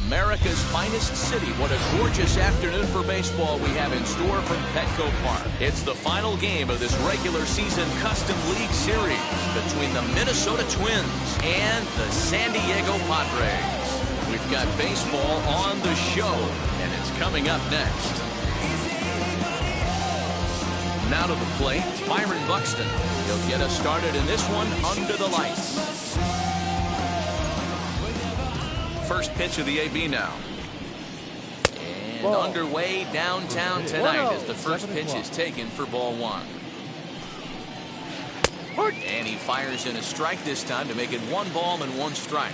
America's finest city. What a gorgeous afternoon for baseball we have in store from Petco Park. It's the final game of this regular season Custom League Series between the Minnesota Twins and the San Diego Padres. We've got baseball on the show, and it's coming up next. Now to the plate, Byron Buxton. He'll get us started in this one under the lights. First pitch of the AB now. And underway downtown tonight as the first pitch is taken for ball one. And he fires in a strike this time to make it 1 ball and 1 strike.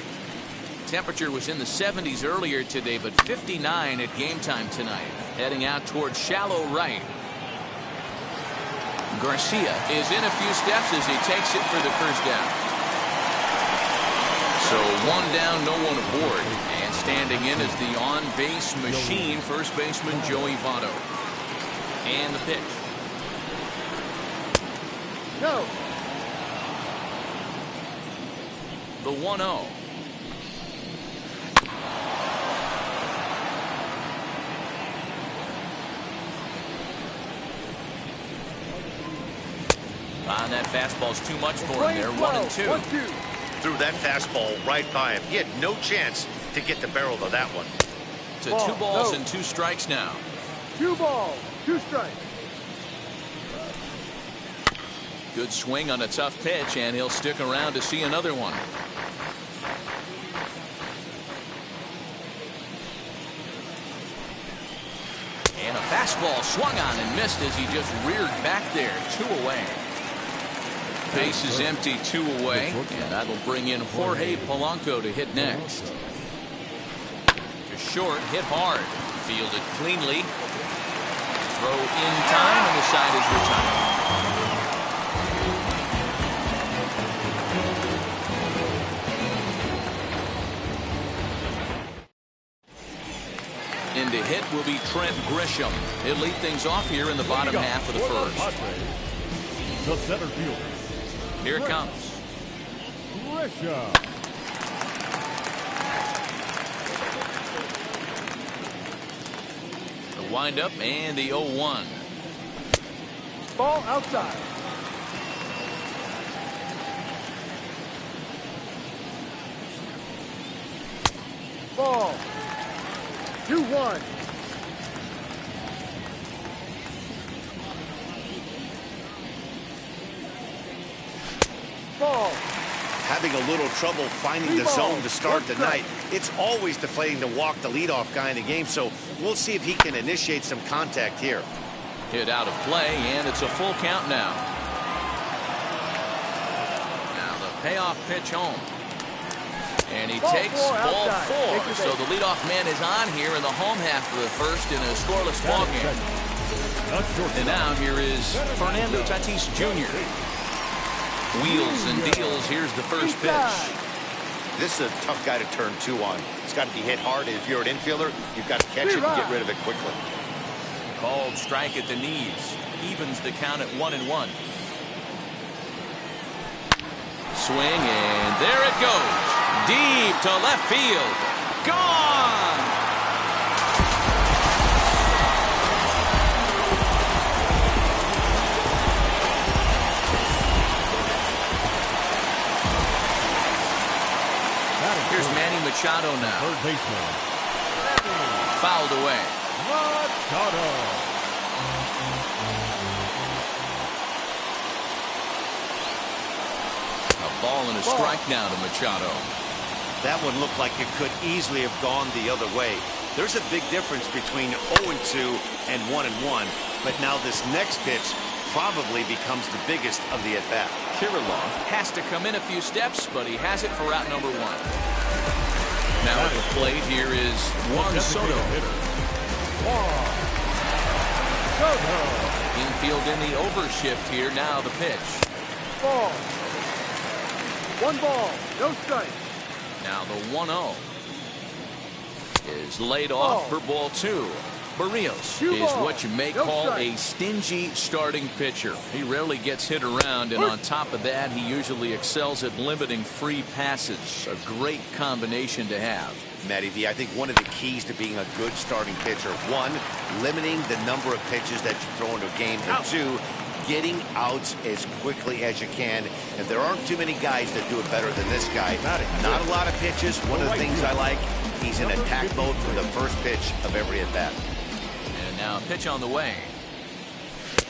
Temperature was in the 70s earlier today, but 59 at game time tonight. Heading out towards shallow right. Garcia is in a few steps as he takes it for the first down. So 1 down, no one aboard. And standing in is the on-base machine, first baseman Joey Votto. And the pitch. No. The 1-0. That fastball's too much for him there. 1-2. 1-2. Threw that fastball right by him. He had no chance to get the barrel of that one. To 2 balls and 2 strikes now. 2 balls, 2 strikes. Good swing on a tough pitch, and he'll stick around to see another one. And a fastball swung on and missed as he just reared back there. 2 away. Base is empty, 2 away, and that'll bring in Jorge Polanco to hit next. To short, hit hard, fielded cleanly. Throw in time, and the side is retired. In to hit will be Trent Grisham. He'll lead things off here in the bottom half of the first. The center fielder. Here it comes. Grisham. The windup and the 0-1. Ball outside. Ball. 2-1. Ball. Having a little trouble finding the zone to start the night. It's always deflating to walk the leadoff guy in the game, so we'll see if he can initiate some contact here. Hit out of play, and it's a full count now. Now the payoff pitch home. And he takes ball 4. So the leadoff man is on here in the home half of the first in a scoreless ball game. And now here is Fernando Tatis Jr. Wheels and deals. Here's the first pitch. This is a tough guy to turn 2 on. It's got to be hit hard. If you're an infielder, you've got to catch it and get rid of it quickly. Called strike at the knees. Evens the count at 1-1. Swing, and there it goes. Deep to left field. Gone! Here's Manny Machado now. Third baseman. Fouled away. Machado. A ball and a strike now to Machado. That one looked like it could easily have gone the other way. There's a big difference between 0-2 and 1-1, but now this next pitch probably becomes the biggest of the at-bat. Kirilloff has to come in a few steps, but he has it for route number 1. Now at the plate, here is Juan Soto. Infield in the overshift here. Now the pitch. Ball. 1 ball, no strike. Now the 1-0 is laid off for ball 2. Barrios Cue is ball. what you may No call strike. a stingy starting pitcher. He rarely gets hit around, and on top of that, he usually excels at limiting free passes. A great combination to have. Matty V, I think one of the keys to being a good starting pitcher, one, limiting the number of pitches that you throw into a game, and two, getting outs as quickly as you can. And there aren't too many guys that do it better than this guy. Not a lot of pitches. One of the things I like, he's in attack mode from the first pitch of every at-bat. And now a pitch on the way.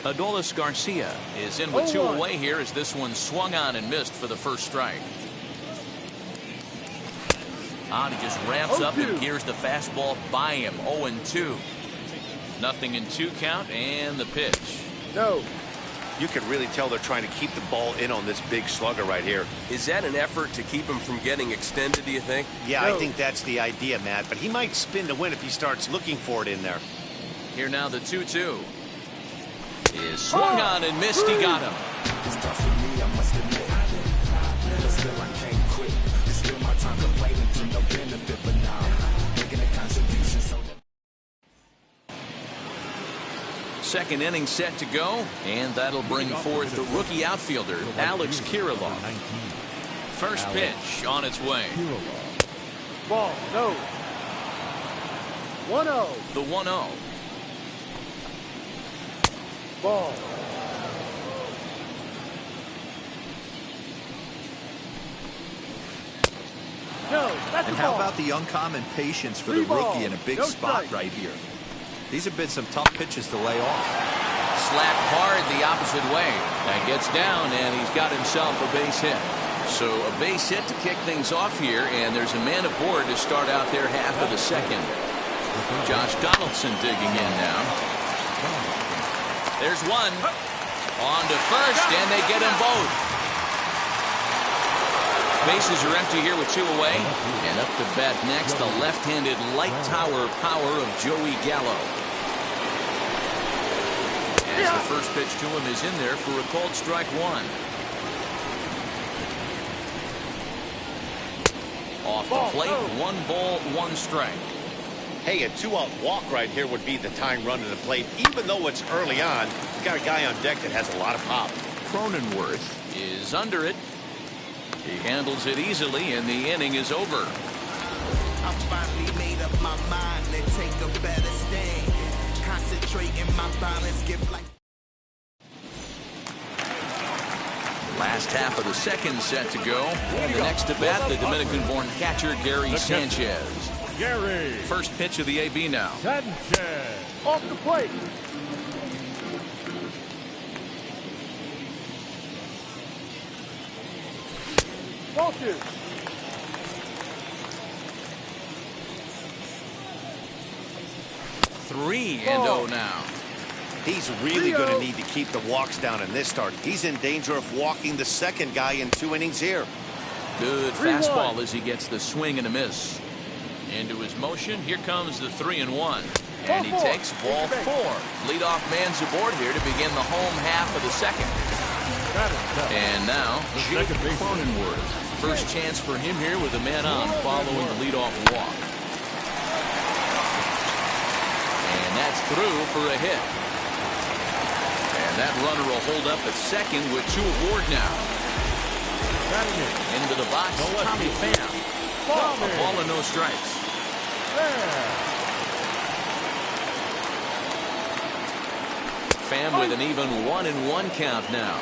Adolis Garcia is in with 2 away here as this one swung on and missed for the first strike. He just ramps up and gears the fastball by him. 0-2. Nothing in 2 count, and the pitch. No. You can really tell they're trying to keep the ball in on this big slugger right here. Is that an effort to keep him from getting extended, do you think? Yeah, I think that's the idea, Matt. But he might spin to win if he starts looking for it in there. Here now the 2-2. Is swung on and missed. He got him. It's tough for me, I must admit. But still I can't quit. It's still my time complaining to no benefit, but now making a contribution so that Second inning set to go, and that'll bring forth the rookie outfielder, Alex Kirilloff. First pitch on its way. Ball. No. 1-0. The 1-0. Ball. No. That's And the how ball. about the uncommon patience for the 3 balls, rookie in a big no spot strike. right here? These have been some tough pitches to lay off. Slapped hard the opposite way. And gets down, and he's got himself a base hit. So a base hit to kick things off here, and there's a man aboard to start out their half of the second. Josh Donaldson digging in now. There's one. On to first, and they get them both. Bases are empty here with 2 away. And up to bat next, the left-handed light tower power of Joey Gallo. As the first pitch to him is in there for a called strike 1. Off the plate, 1 ball, 1 strike. Hey, a 2-out walk right here would be the tying run to the plate. Even though it's early on, you got a guy on deck that has a lot of pop. Cronenworth is under it. He handles it easily, and the inning is over. I finally made up my mind to take a better stand. Concentrate in my balance, give life. Last half of the second set to go. And the next to bat, the Dominican-born catcher, Gary Sanchez. Gary First pitch of the AB now. Sanchez. Off the plate. Ball 2. Three and 0 now. He's really going to need to keep the walks down in this start. He's in danger of walking the second guy in 2 innings here. Good 3-1. fastball as he gets the swing and a miss. Into his motion, here comes the 3-1. And he Ball 4. takes ball 4. Leadoff man's aboard here to begin the home half of the second. And now, Jake second baseman. Cronenworth. First chance for him here with a man on following the leadoff walk. And that's through for a hit. And that runner will hold up at second with 2 aboard now. Into the box, Tommy Pham. A ball and no strikes. Pham with an even 1-1 count now.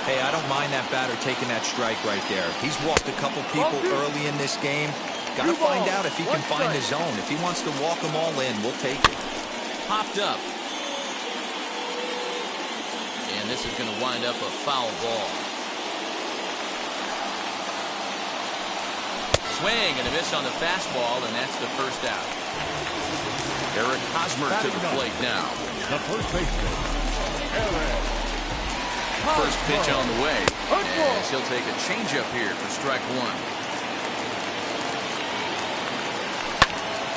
Hey, I don't mind that batter taking that strike right there. He's walked a couple people early in this game. Got to find out if he can find his zone. If he wants to walk them all in, we'll take it. Popped up. And this is going to wind up a foul ball. Swing and a miss on the fastball, and that's the first out. Eric Hosmer to the plate now. The first baseman, Eric. First pitch on the way. As he'll take a changeup here for strike 1.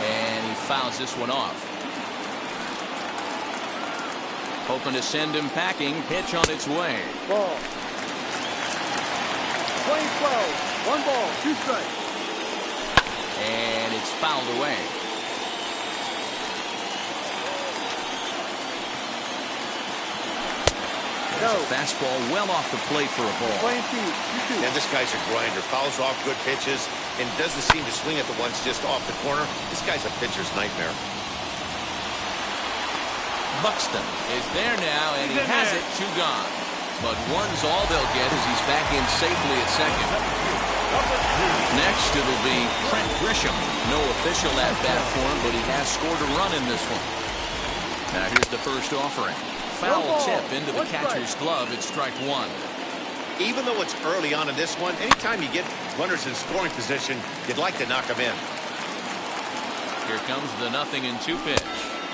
And he fouls this one off. Hoping to send him packing. Pitch on its way. Ball. Swing slow. 1 ball, 2 strikes. And it's fouled away. No. Fastball well off the plate for a ball. Playing speed. 2-2. And this guy's a grinder. Fouls off good pitches and doesn't seem to swing at the ones just off the corner. This guy's a pitcher's nightmare. Buxton is there now, and he has it, 2 gone. But 1's all they'll get as he's back in safely at second. Next, it'll be Trent Grisham. No official at-bat for him, but he has scored a run in this one. Now here's the first offering. Foul tip into the catcher's glove. It's strike 1. Even though it's early on in this one, anytime you get runners in scoring position, you'd like to knock them in. Here comes the 0-2 pitch.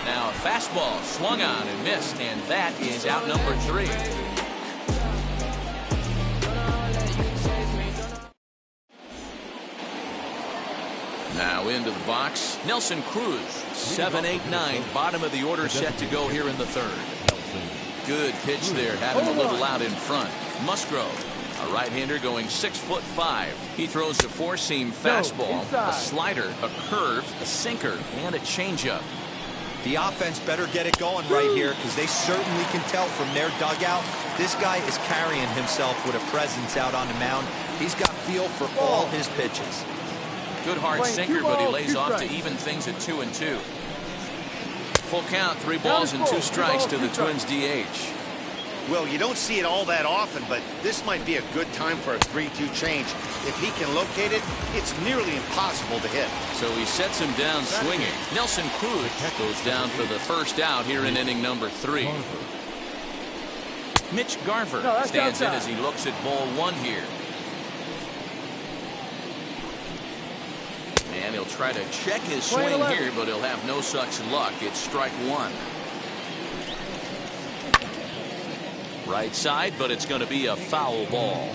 Now a fastball swung on and missed, and that is out number 3. Now into the box, Nelson Cruz, 7-8-9, bottom of the order, set to go here in the 3rd. Good pitch there, had him a little out in front. Musgrove, a right-hander going 6'5". He throws a 4-seam fastball, a slider, a curve, a sinker, and a changeup. The offense better get it going right here, because they certainly can tell from their dugout this guy is carrying himself with a presence out on the mound. He's got feel for all his pitches. Good hard sinker, but he lays off to even things at 2-2. Full count, 3 balls and 2 strikes to the Twins DH. Well, you don't see it all that often, but this might be a good time for a 3-2 change. If he can locate it, it's nearly impossible to hit. So he sets him down swinging. Nelson Cruz goes down for the first out here in inning number 3. Mitch Garver stands in as he looks at ball 1 here. And he'll try to check his swing here, but he'll have no such luck. It's strike 1. Right side, but it's going to be a foul ball.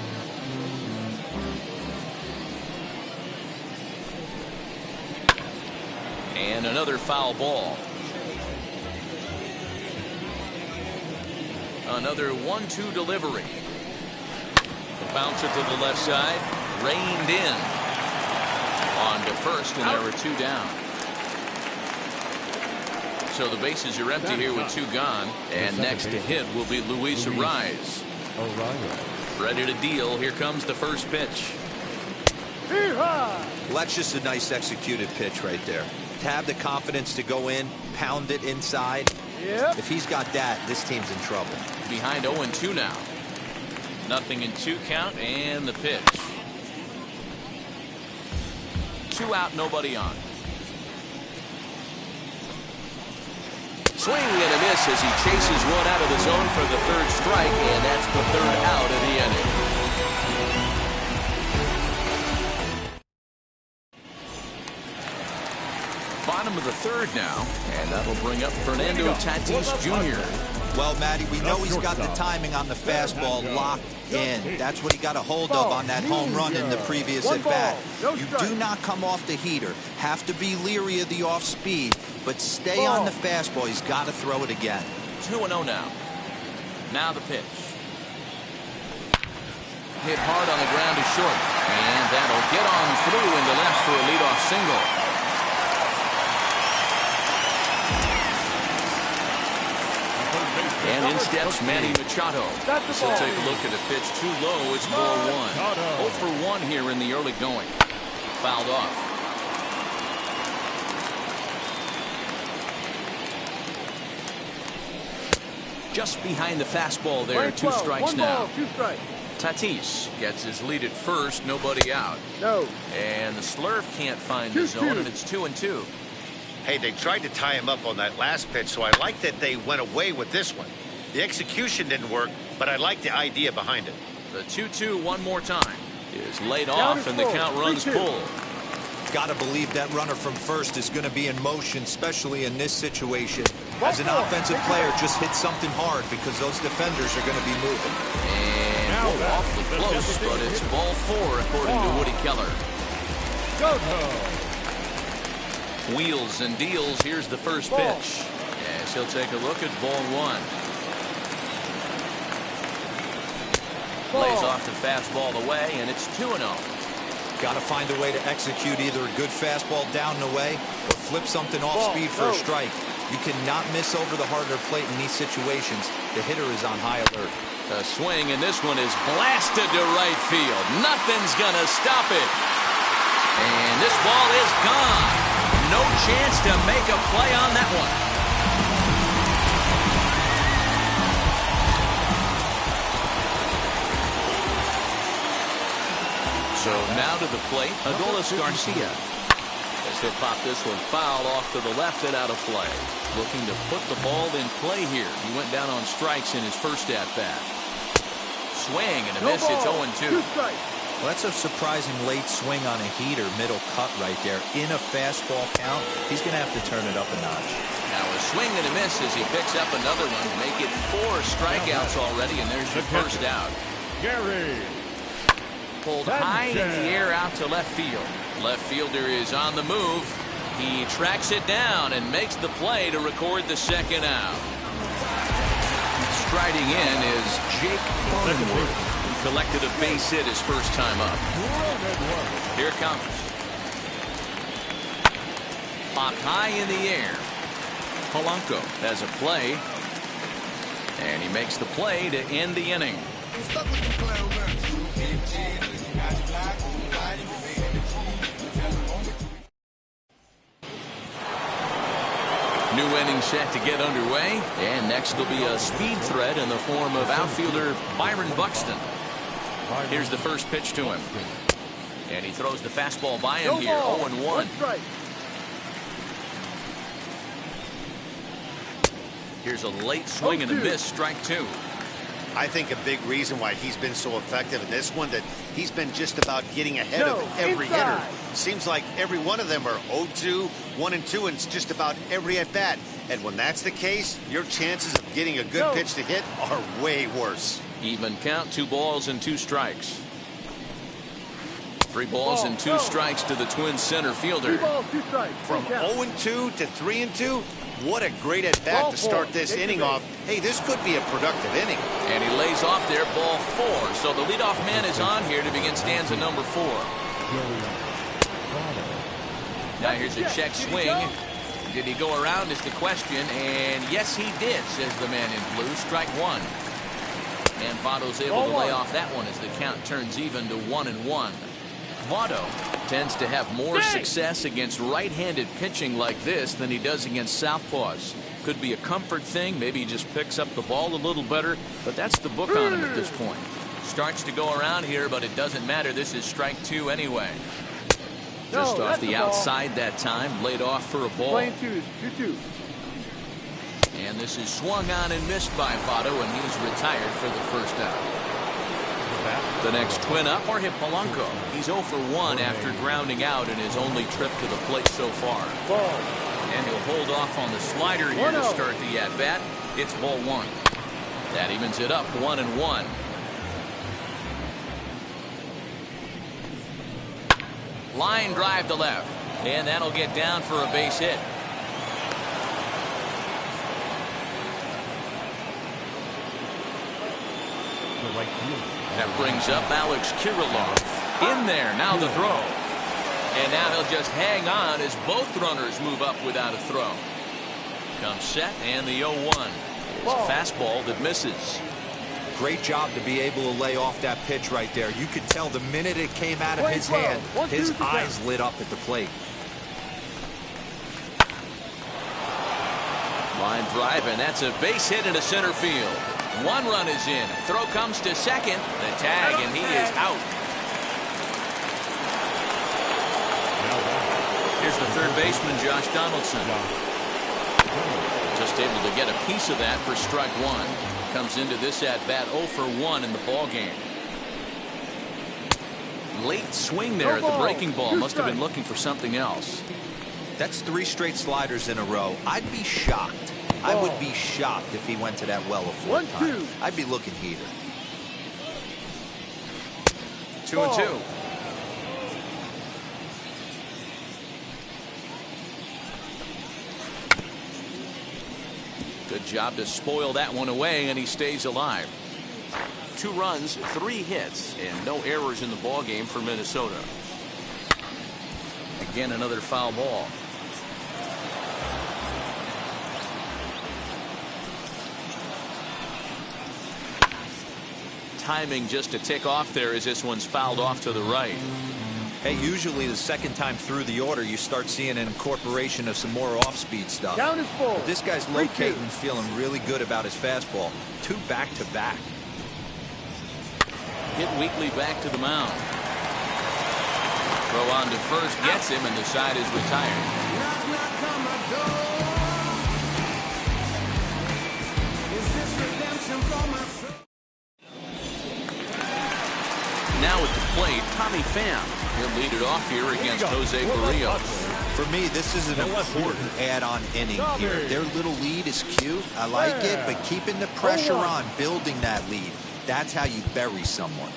And another foul ball. Another 1-2 delivery. The bouncer to the left side, reined in. On to first, and there were 2 down. So the bases are empty here with 2 gone. And next to hit will be Luis Ariz. Ready to deal. Here comes the first pitch. Well, that's just a nice executed pitch right there. To have the confidence to go in, pound it inside. If he's got that, this team's in trouble. Behind 0-2 now. 0-2 count, and the pitch. 2 out, nobody on. Swing and a miss as he chases one out of the zone for the 3rd strike, and that's the 3rd out of the inning. Bottom of the 3rd now, and that'll bring up Fernando Tatis Jr. Well, Matty, we know he's got the timing on the fastball locked in. That's what he got a hold of on that home run in the previous at-bat. You do not come off the heater. Have to be leery of the off-speed, but stay on the fastball. He's got to throw it again. 2-0 now. Now the pitch. Hit hard on the ground to short, and that'll get on through into left for a leadoff single. And in steps Manny Machado. He'll take a look at a pitch too low. It's ball 1. 0 for 1 here in the early going. Fouled off. Just behind the fastball there. 2 strikes now. 2 strikes. Tatis gets his lead at first. Nobody out. No. And the slurve can't find the zone, and it's 2-2. Hey, they tried to tie him up on that last pitch, so I like that they went away with this one. The execution didn't work, but I like the idea behind it. The 2-2 one more time is laid off, and the count runs full. Got to believe that runner from first is going to be in motion, especially in this situation. As an offensive player, just hit something hard because those defenders are going to be moving. And awfully close, but it's ball 4 according to Woody Keller. Wheels and deals. Here's the first pitch. Yes, he'll take a look at ball 1. Lays off the fastball away, and it's 2-0. Got to find a way to execute either a good fastball down and away or flip something off speed for a strike. You cannot miss over the harder plate in these situations. The hitter is on high alert. A swing, and this one is blasted to right field. Nothing's going to stop it. And this ball is gone. No chance to make a play on that one. So now to the plate, Adolis Garcia. As he'll pop this one foul off to the left and out of play. Looking to put the ball in play here. He went down on strikes in his first at-bat. Swing and a miss. It's 0-2. Well, that's a surprising late swing on a heater, middle cut right there. In a fastball count, he's going to have to turn it up a notch. Now a swing and a miss as he picks up another one. Make it 4 strikeouts already, and there's your first out. Gary. Pulled high in the air out to left field. Left fielder is on the move. He tracks it down and makes the play to record the second out. Striding in is Jake Cronenworth, who collected a base hit his first time up. Here it comes. Popped high in the air. Polanco has a play. And he makes the play to end the inning. New inning set to get underway, and next will be a speed threat in the form of outfielder Byron Buxton. Here's the first pitch to him, and he throws the fastball by him here. 0-1. Here's a late swing and a miss, strike 2. I think a big reason why he's been so effective in this one, that he's been just about getting ahead of every hitter. Seems like every one of them are 0-2, 1-2, and it's just about every at bat. And when that's the case, your chances of getting a good pitch to hit are way worse. Even count, 2 balls and 2 strikes. 3 balls and 2 strikes to the Twins center fielder. From 0-2 to 3-2. What a great at-bat to start this inning off. Hey, this could be a productive inning. And he lays off there, ball 4. So the leadoff man is on here to begin stanza number 4. Now here's a check swing. Did he go around is the question, and yes he did, says the man in blue. Strike 1. And Votto's able to lay off that one as the count turns even to 1-1. Votto tends to have more success against right-handed pitching like this than he does against southpaws. Could be a comfort thing. Maybe he just picks up the ball a little better, but that's the book on him at this point. Starts to go around here, but it doesn't matter. This is strike 2 anyway. Just off the outside that time, laid off for a ball. And this is swung on and missed by Votto, and he's retired for the first out. The next twin up, Jorge Polanco. He's 0 for 1 after grounding out in his only trip to the plate so far. And he'll hold off on the slider here to start the at-bat. It's ball 1. That evens it up 1-1. Line drive to left. And that'll get down for a base hit. That brings up Alex Kirilloff. In there, now the throw. And now he'll just hang on as both runners move up without a throw. Comes set, and the 0-1 is a fastball that misses. Great job to be able to lay off that pitch right there. You could tell the minute it came out of his hand, his eyes lit up at the plate. Line drive, and that's a base hit into center field. 1 run is in. Throw comes to second. The tag, and he is out. Here's the third baseman, Josh Donaldson. Just able to get a piece of that for strike 1. Comes into this at-bat 0 for 1 in the ball game. Late swing there at the breaking ball. Must have been looking for something else. That's 3 straight sliders in a row. I'd be shocked. I would be shocked if he went to that well a 4th time. I'd be looking heater. 2-2. Good job to spoil that one away, and he stays alive. 2 runs, 3 hits, and no errors in the ball game for Minnesota. Again, another foul ball. timing just to tick off there as this one's fouled off to the right. Hey, usually the second time through the order, you start seeing an incorporation of some more off-speed stuff. Down is full. But this guy's locating, feeling really good about his fastball. 2 back-to-back. Hit weakly back to the mound. Throw on to first gets him, and the side is retired. Now at the plate, Tommy Pham. He'll lead it off here against Jose Barrios. For me, this is an important add-on inning here. Their little lead is cute. I like it, but keeping the pressure on, building that lead, that's how you bury someone.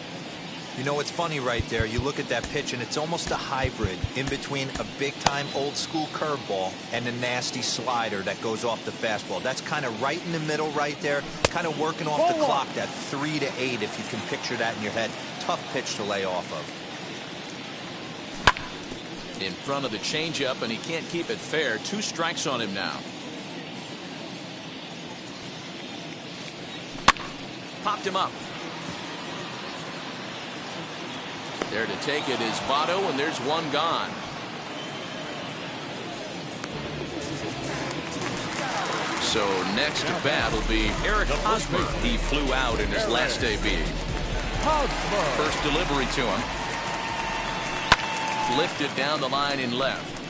You know, it's funny right there. You look at that pitch, and it's almost a hybrid in between a big-time old-school curveball and a nasty slider that goes off the fastball. That's kind of right in the middle right there, kind of working off the clock, that 3 to 8, if you can picture that in your head. Tough pitch to lay off of. In front of the changeup, and he can't keep it fair. 2 strikes on him now. Popped him up. There to take it is Votto, and there's one gone. So next at bat will be Eric Hosmer. He flew out in his last debut. First delivery to him. Lifted down the line in left.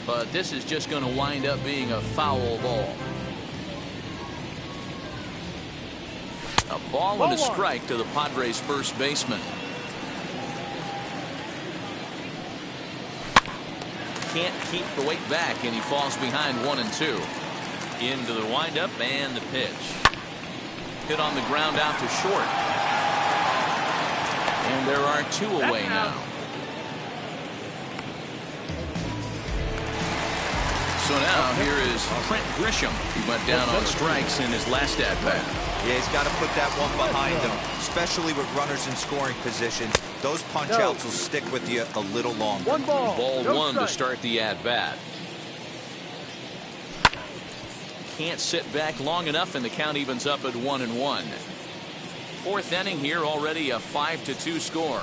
But this is just going to wind up being a foul ball. A ball and a strike to the Padres' first baseman. Can't keep the weight back, and he falls behind 1-2. Into the windup and the pitch. Hit on the ground out to short. And there are 2 away now. So now here is Trent Grisham. He went down on strikes in his last at-bat. Yeah, he's got to put that one behind him, especially with runners in scoring positions. Those punch-outs will stick with you a little longer. Ball 1 to start the at-bat. Can't sit back long enough, and the count evens up at 1-1. 4th inning here, already a 5-2 score.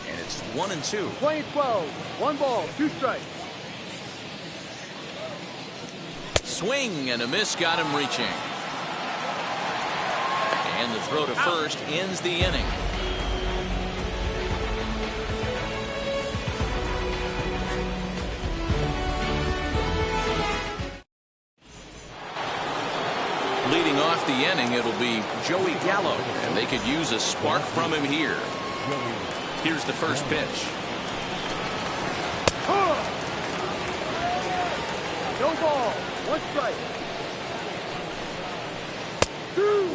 And it's 1-2. Playing 12. 1 ball, 2 strikes. Swing and a miss got him reaching. And the throw to first ends the inning. Leading off the inning, it'll be Joey Gallo, and they could use a spark from him here. Here's the first pitch. No ball, 1 strike.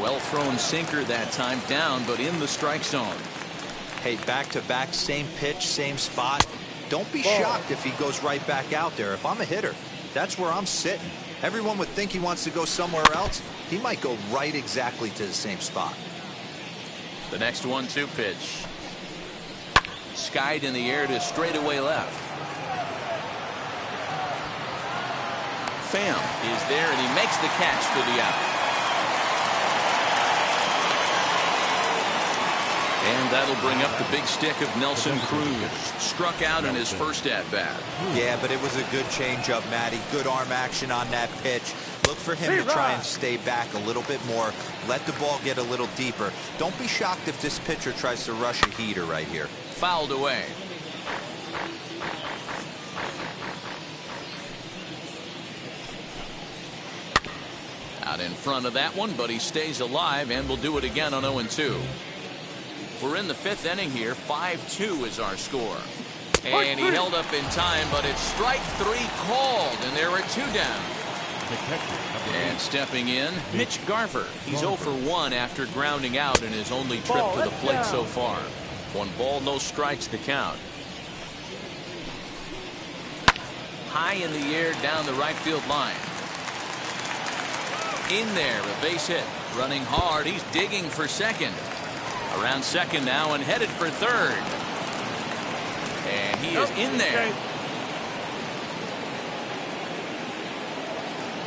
Well thrown sinker that time, down but in the strike zone. Hey, back-to-back, same pitch, same spot. Don't be shocked if he goes right back out there. If I'm a hitter, that's where I'm sitting. Everyone would think he wants to go somewhere else. He might go right exactly to the same spot. The next 1-2 pitch. Skied in the air to straightaway left. Pham is there, and he makes the catch for the out. And that'll bring up the big stick of Nelson Cruz. Struck out in his first at-bat. Yeah, but it was a good changeup, Matty. Good arm action on that pitch. Look for him to try and stay back a little bit more. Let the ball get a little deeper. Don't be shocked if this pitcher tries to rush a heater right here. Fouled away. Out in front of that one, but he stays alive and will do it again on 0-2. We're in the 5th inning here. 5-2 is our score. And he held up in time, but it's strike 3 called, and there are 2 down. And stepping in, Mitch Garver. He's 0 for 1 after grounding out in his only trip to the plate so far. 1 ball, no strikes to count. High in the air down the right field line. In there, a base hit. Running hard, he's digging for second. Around second now and headed for third. And he is in there.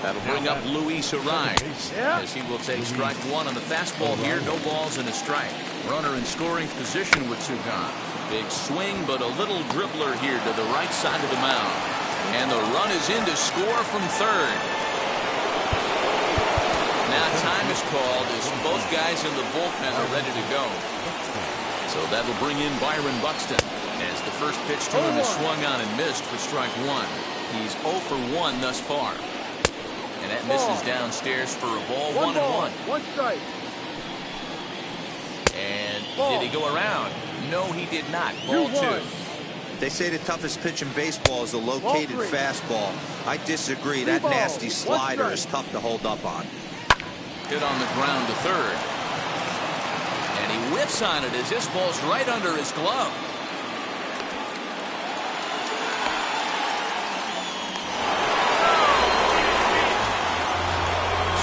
That'll bring up Luis Ariz, as he will take strike one on the fastball here. No balls and a strike. Runner in scoring position with two gone. Big swing, but a little dribbler here to the right side of the mound. And the run is in to score from third. Now time is called as both guys in the bullpen are ready to go. So that'll bring in Byron Buxton, as the first pitch to him is swung on and missed for strike one. He's 0 for 1 thus far. And that misses downstairs for a ball. 1-1. One strike. And did he go around? No, he did not. Ball 2. They say the toughest pitch in baseball is a located fastball. I disagree. That nasty slider is tough to hold up on. Hit on the ground to third. And he whiffs on it as this ball's right under his glove.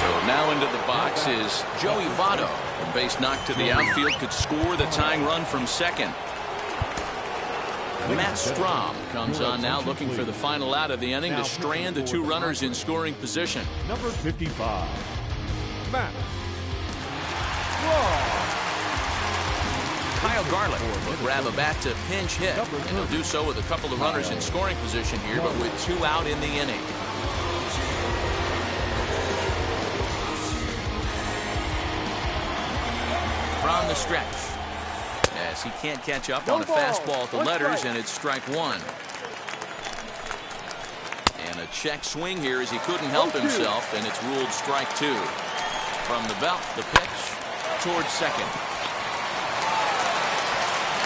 So now into the box is Joey Votto. A base knock to the outfield could score the tying run from second. Matt Strahm comes on now, looking for the final out of the inning to strand the two runners in scoring position. Number 55, Matt. Kyle Garland will grab a bat to pinch hit, and he'll do so with a couple of runners in scoring position here, but with two out in the inning. From the stretch, as he can't catch up on a fastball at the letters, and it's strike one. And a check swing here as he couldn't help himself, and it's ruled strike two. From the belt, the pitch towards second.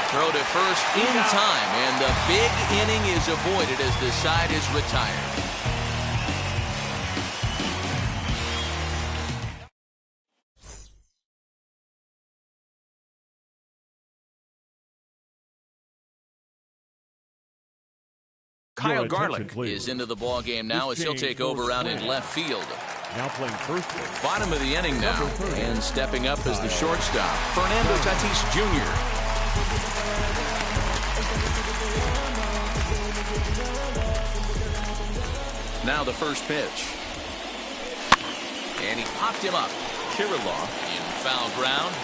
Throw to first in time, and the big inning is avoided as the side is retired. Kyle Garland is into the ball game now as he'll take over out in left field. Now playing first base. Bottom of the inning now, and stepping up as the shortstop, Fernando Tatis Jr. Now the first pitch. And he popped him up. Kirilloff in foul ground,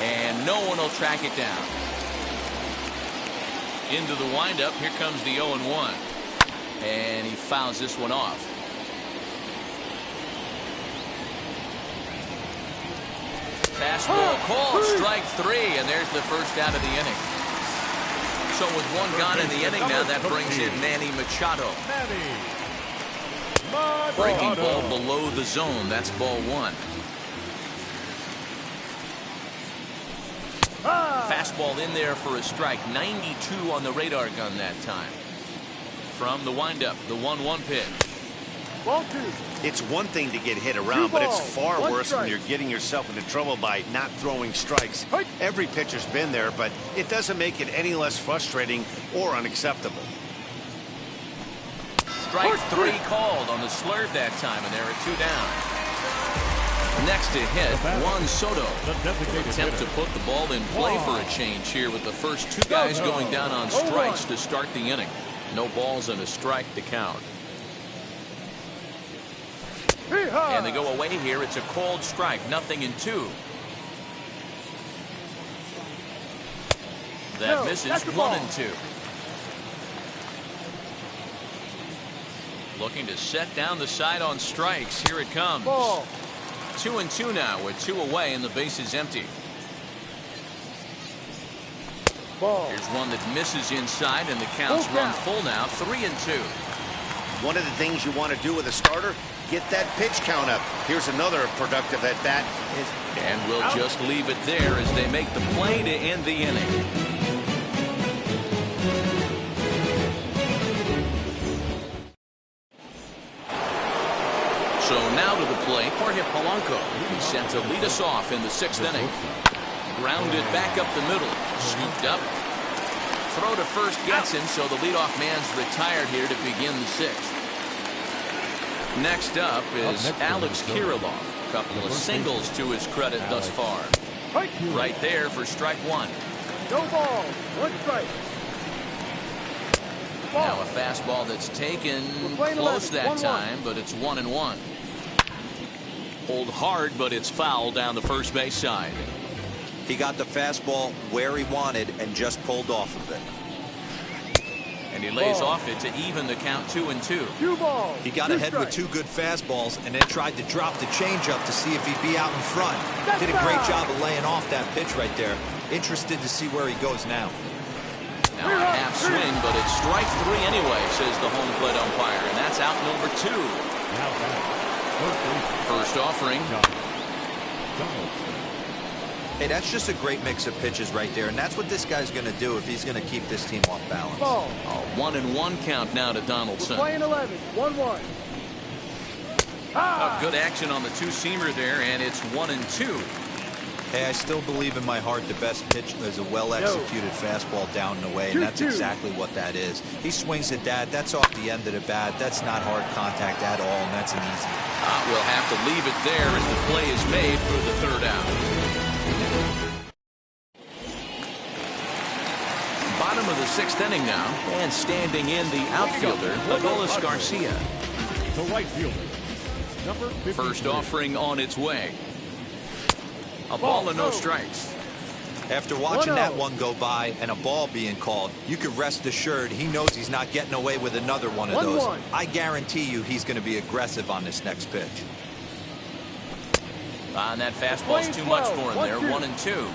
and no one will track it down. Into the windup, here comes the 0-1. And he fouls this one off. Fastball called, strike three, and there's the first out of the inning. So with one gone in the inning now, that brings in Manny Machado. Breaking ball below the zone, that's ball one. Fastball in there for a strike, 92 on the radar gun that time. From the windup, the 1-1 pitch. Ball two. It's one thing to get hit around, but it's far worse when you're getting yourself into trouble by not throwing strikes. Every pitcher's been there, but it doesn't make it any less frustrating or unacceptable. Strike three called on the slurve that time, and there are two down. Next to hit, Juan Soto. Attempt to put the ball in play for a change here with the first two guys going down on strikes to start the inning. No balls and a strike to count. And they go away here. It's a called strike, 0-2. That misses 1-2. Looking to set down the side on strikes. Here it comes. 2-2 now with two away and the base is empty. Here's one that misses inside and the count's run full now. 3-2. One of the things you want to do with a starter, get that pitch count up. Here's another productive at bat. And we'll just leave it there as they make the play to end the inning. So now to the plate, Jorge Polanco. He's sent to lead us off in the sixth inning. Grounded back up the middle. Scooped up. Throw to first gets him, so the leadoff man's retired here to begin the sixth. Next up is Alex Kirilloff. A couple of singles to his credit thus far. Right there for strike one. No ball. One strike. Now a fastball that's taken close that time, but it's 1-1. Pulled hard, but it's foul down the first base side. He got the fastball where he wanted and just pulled off of it. And he lays off it to even the count 2-2. Two balls. He got ahead with two good fastballs and then tried to drop the changeup to see if he'd be out in front. Did a great job of laying off that pitch right there. Interested to see where he goes now. Now a half swing, but it's strike 3 anyway, says the home plate umpire, and that's out number 2. Now back. First offering. Hey, that's just a great mix of pitches right there, and that's what this guy's going to do if he's going to keep this team off balance. Ball. A 1-1 count now to Donaldson. We're playing 11. 1-1. A good action on the two-seamer there, and it's 1-2. Hey, I still believe in my heart the best pitch is a well-executed fastball down and away, and that's exactly what that is. He swings at that. That's off the end of the bat. That's not hard contact at all, and that's an easy. We'll have to leave it there as the play is made for the third out. Bottom of the 6th inning now, and standing in the outfielder, Adolis Garcia. The right fielder, number 53. First offering on its way. A ball and no strikes. After watching that one go by and a ball being called, you can rest assured he knows he's not getting away with another one of those. I guarantee you he's going to be aggressive on this next pitch. And that fastball's too much for him there. 1-2.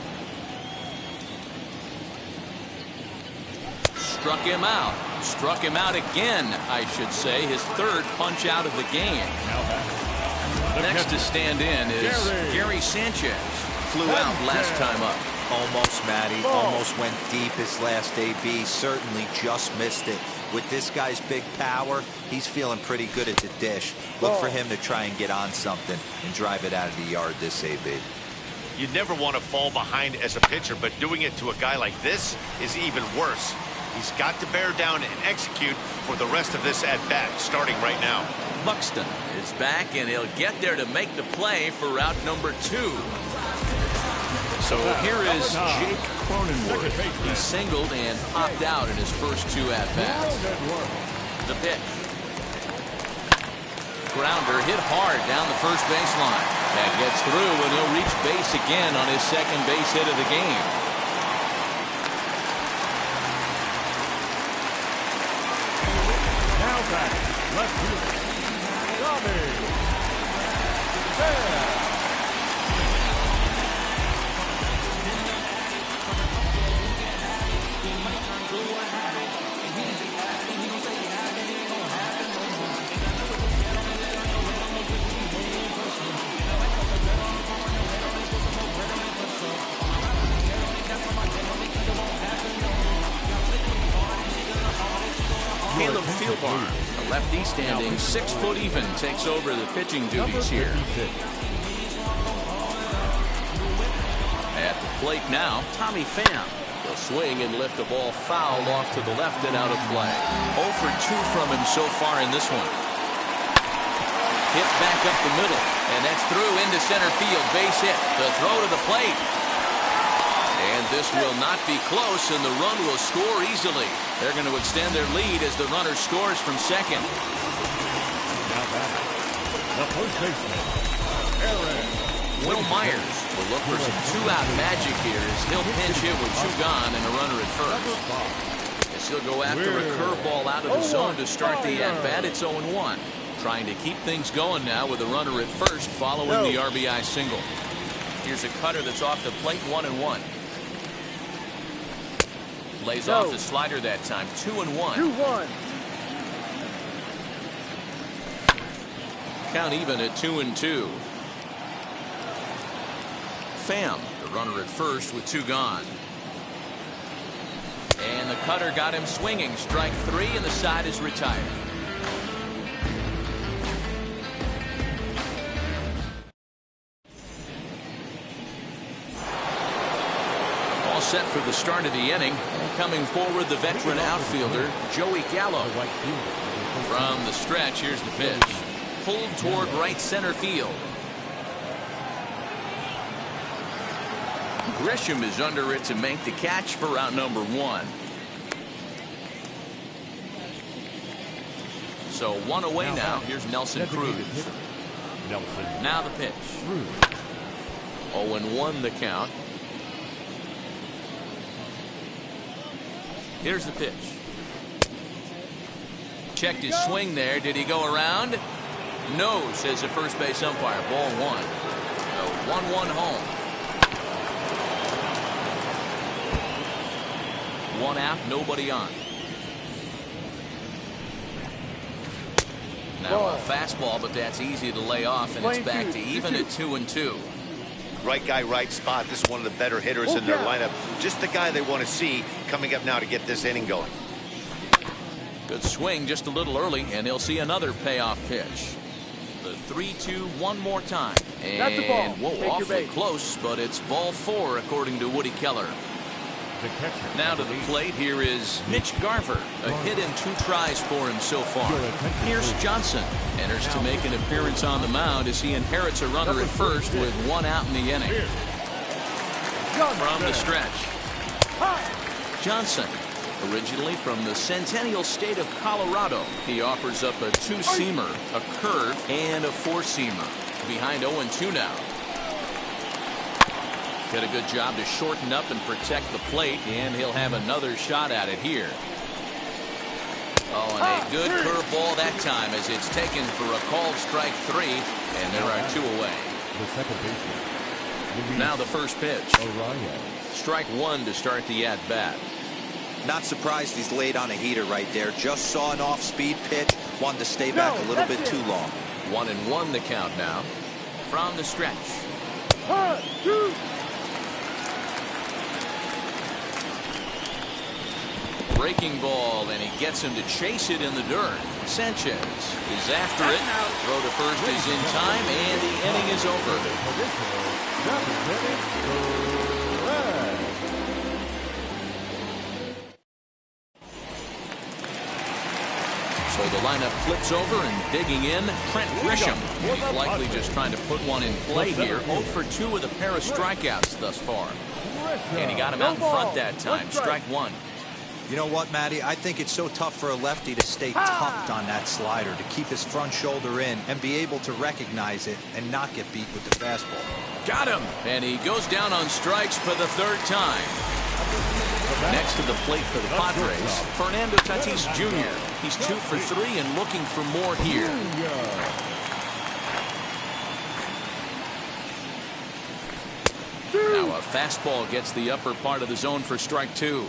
Struck him out. Struck him out again, I should say. His third punch out of the game. Next to stand in is Gary Sanchez. Flew out last time up. Almost, Matty. Almost went deep his last AB. Certainly just missed it. With this guy's big power, he's feeling pretty good at the dish. Look for him to try and get on something and drive it out of the yard this AB. You never want to fall behind as a pitcher, but doing it to a guy like this is even worse. He's got to bear down and execute for the rest of this at-bat, starting right now. Buxton is back, and he'll get there to make the play for route number 2. So here is Jake Cronenworth. He singled and popped out in his first 2 at-bats. The pitch. Grounder hit hard down the first baseline. That gets through, and he'll reach base again on his second base hit of the game. Now back. Left fielder, Tommy. Caleb Fieldbarn, a lefty standing 6 foot even, takes over the pitching duties here. At the plate now, Tommy Pham. He'll swing and lift the ball foul off to the left and out of play. 0 for 2 from him so far in this one. Hit back up the middle, and that's through into center field. Base hit. The throw to the plate. And this will not be close, and the run will score easily. They're going to extend their lead as the runner scores from second. Now back. The first baseman, Aaron. Will Myers will look for some 2-out magic here as he'll pinch hit with 2 gone and a runner at first. As he'll go after a curveball out of the zone to start the at-bat. It's 0-1. Trying to keep things going now with a runner at first following the RBI single. Here's a cutter that's off the plate. 1-1. Lays off the slider that time. 2-1. 2-1. Count even at 2-2. Pham, the runner at first with 2 gone. And the cutter got him swinging. Strike 3, and the side is retired. All set for the start of the inning. Coming forward, the veteran outfielder, Joey Gallo. From the stretch, here's the pitch. Pulled toward right center field. Grisham is under it to make the catch for out number 1. So 1 away now. Here's Nelson Cruz. Nelson. Now the pitch. 0-1 the count. Here's the pitch. Checked his swing there. Did he go around? No, says the first base umpire. Ball one. A 1-1 home. One out, nobody on. Now a fastball, but that's easy to lay off, and it's back to even at 2-2. Right guy, right spot. This is one of the better hitters in their lineup. Just the guy they want to see coming up now to get this inning going. Good swing just a little early, and he'll see another payoff pitch. The 3-2 one more time. And that's the ball. Whoa, awfully close, but it's ball 4 according to Woody Keller. Now to the plate, here is Mitch Garver. A hit in 2 tries for him so far. Here's Johnson. Enters to make an appearance on the mound as he inherits a runner at first with 1 out in the inning. From the stretch, Johnson, originally from the Centennial State of Colorado, he offers up a 2-seamer, a curve, and a 4-seamer. Behind 0-2 now. Did a good job to shorten up and protect the plate, and he'll have another shot at it here. Oh, and a good curveball that time as it's taken for a called strike 3, and there are 2 away. The second baseman. Now the first pitch. Strike 1 to start the at-bat. Not surprised he's laid on a heater right there. Just saw an off-speed pitch. Wanted to stay back a little bit too long. 1-1 the count now. From the stretch. 1, 2. Breaking ball, and he gets him to chase it in the dirt. Sanchez is after it. Throw to first is in time, and the inning is over. So the lineup flips over, and digging in, Trent Grisham. He's likely just trying to put one in play here. 0 for 2 with a pair of strikeouts thus far. And he got him out in front that time. Strike 1. You know what, Matty? I think it's so tough for a lefty to stay tucked on that slider, to keep his front shoulder in and be able to recognize it and not get beat with the fastball. Got him! And he goes down on strikes for the 3rd time. Next to the plate for the Padres, Fernando Tatis Jr. He's 2 for 3 and looking for more here. Now a fastball gets the upper part of the zone for strike 2.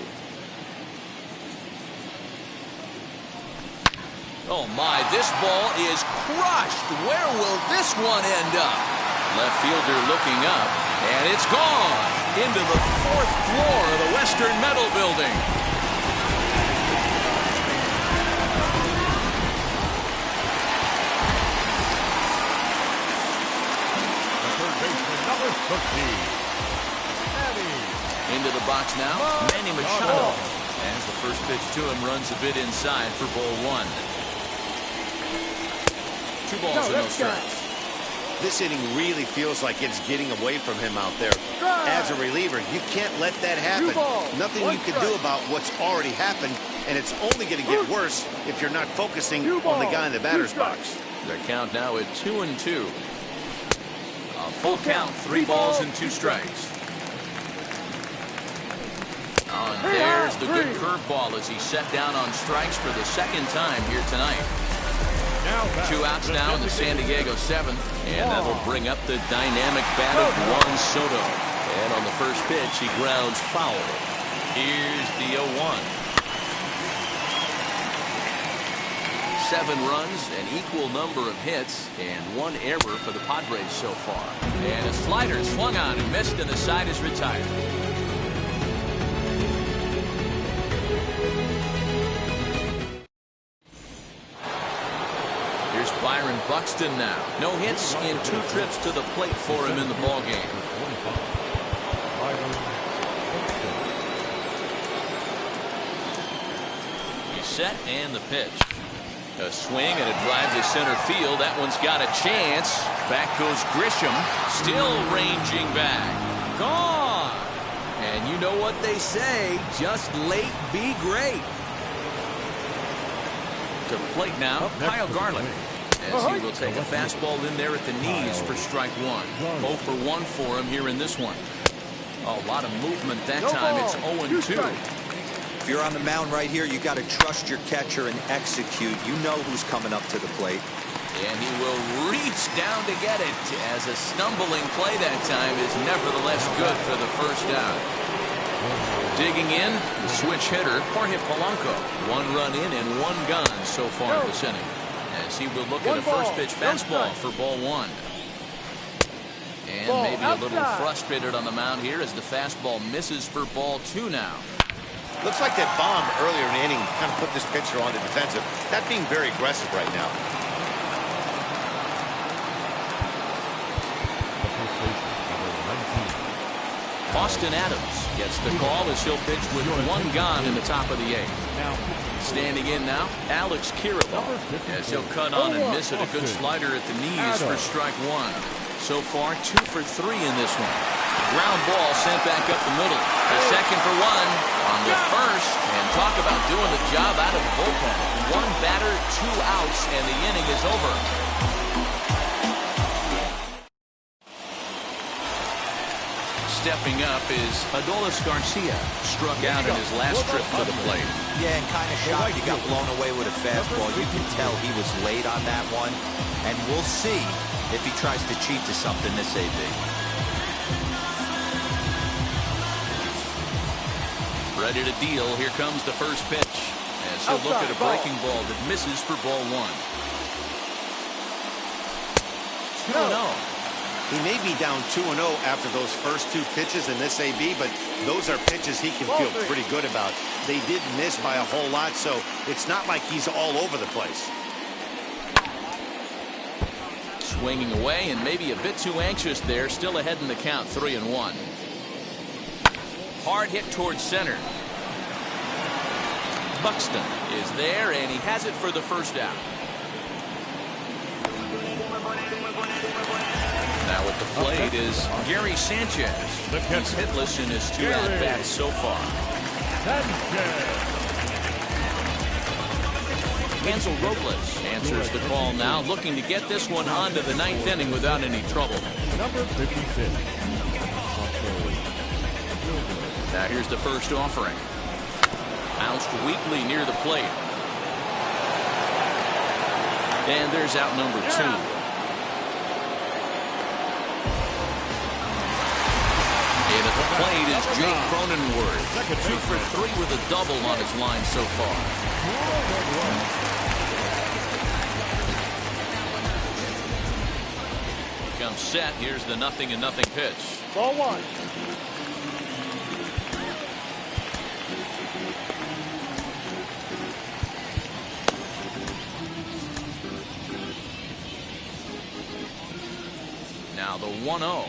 Oh my, this ball is crushed. Where will this one end up? Left fielder looking up, and it's gone into the 4th floor of the Western Metal Building. The third baseman, number 15. Into the box now, Manny Machado. As the first pitch to him runs a bit inside for ball 1. 2 balls and no strikes. This inning really feels like it's getting away from him out there. As a reliever, you can't let that happen. Nothing you can do about what's already happened, and it's only going to get worse if you're not focusing on the guy in the batter's box. Their count now at 2-2. A full count, 3 balls and 2 strikes. Oh, and there's the good curveball as he's set down on strikes for the 2nd time here tonight. 2 outs now in the San Diego 7th, and that'll bring up the dynamic bat of Juan Soto. And on the first pitch, he grounds foul. Here's the 0-1. 7 runs, an equal number of hits, and 1 error for the Padres so far. And a slider swung on and missed, and the side is retired. Byron Buxton now. No hits in 2 trips to the plate for him in the ballgame. He's set, and the pitch. A swing and a drive to center field. That one's got a chance. Back goes Grisham. Still ranging back. Gone. And you know what they say. Just late be great. To the plate now, Kyle Garland. as he will take a fastball in there at the knees for strike one. 0 for 1 for him here in this one. Oh, a lot of movement that time. It's 0-2. If you're on the mound right here, you got to trust your catcher and execute. You know who's coming up to the plate. And he will reach down to get it, as a stumbling play that time is nevertheless good for the first out. Digging in, the switch hitter, Jorge Polanco. 1 run in and 1 gone so far this inning, as he will look at a first pitch fastball for ball 1. And maybe a little frustrated on the mound here as the fastball misses for ball 2 now. Looks like that bomb earlier in the inning kind of put this pitcher on the defensive. That being very aggressive right now. Austin Adams gets the call as he'll pitch with 1 gone in the top of the 8th. Standing in now, Alex Kirilloff, as he'll cut on and miss it. A good slider at the knees for strike 1. So far, 2 for 3 in this one. Ground ball sent back up the middle. The second for 1 on the first. And talk about doing the job out of the bullpen. 1 batter, 2 outs, and the inning is over. Stepping up is Adolis Garcia. Struck out in his last trip to the plate. Yeah, and kind of shocked he got blown away with a fastball. You can tell he was late on that one. And we'll see if he tries to cheat to something this AB. Ready to deal. Here comes the first pitch, as he'll look at a breaking ball that misses for ball 1. 2-0. He may be down 2-0 after those first 2 pitches in this AB, but those are pitches he can feel pretty good about. They did miss by a whole lot, so it's not like he's all over the place. Swinging away and maybe a bit too anxious there. Still ahead in the count, 3-1. Hard hit towards center. Buxton is there, and he has it for the first out. Now at the plate is Gary Sanchez. He's hitless in his 2 at-bats so far. Hansel Robles answers the call now, looking to get this one onto the 9th inning without any trouble. Number 56. Now here's the first offering. Bounced weakly near the plate. And there's out number 2. And at the plate is Jake Cronenworth. 2 for 3 with a double on his line so far. Comes set. Here's the 0-0 pitch. Ball 1. Now the 1-0.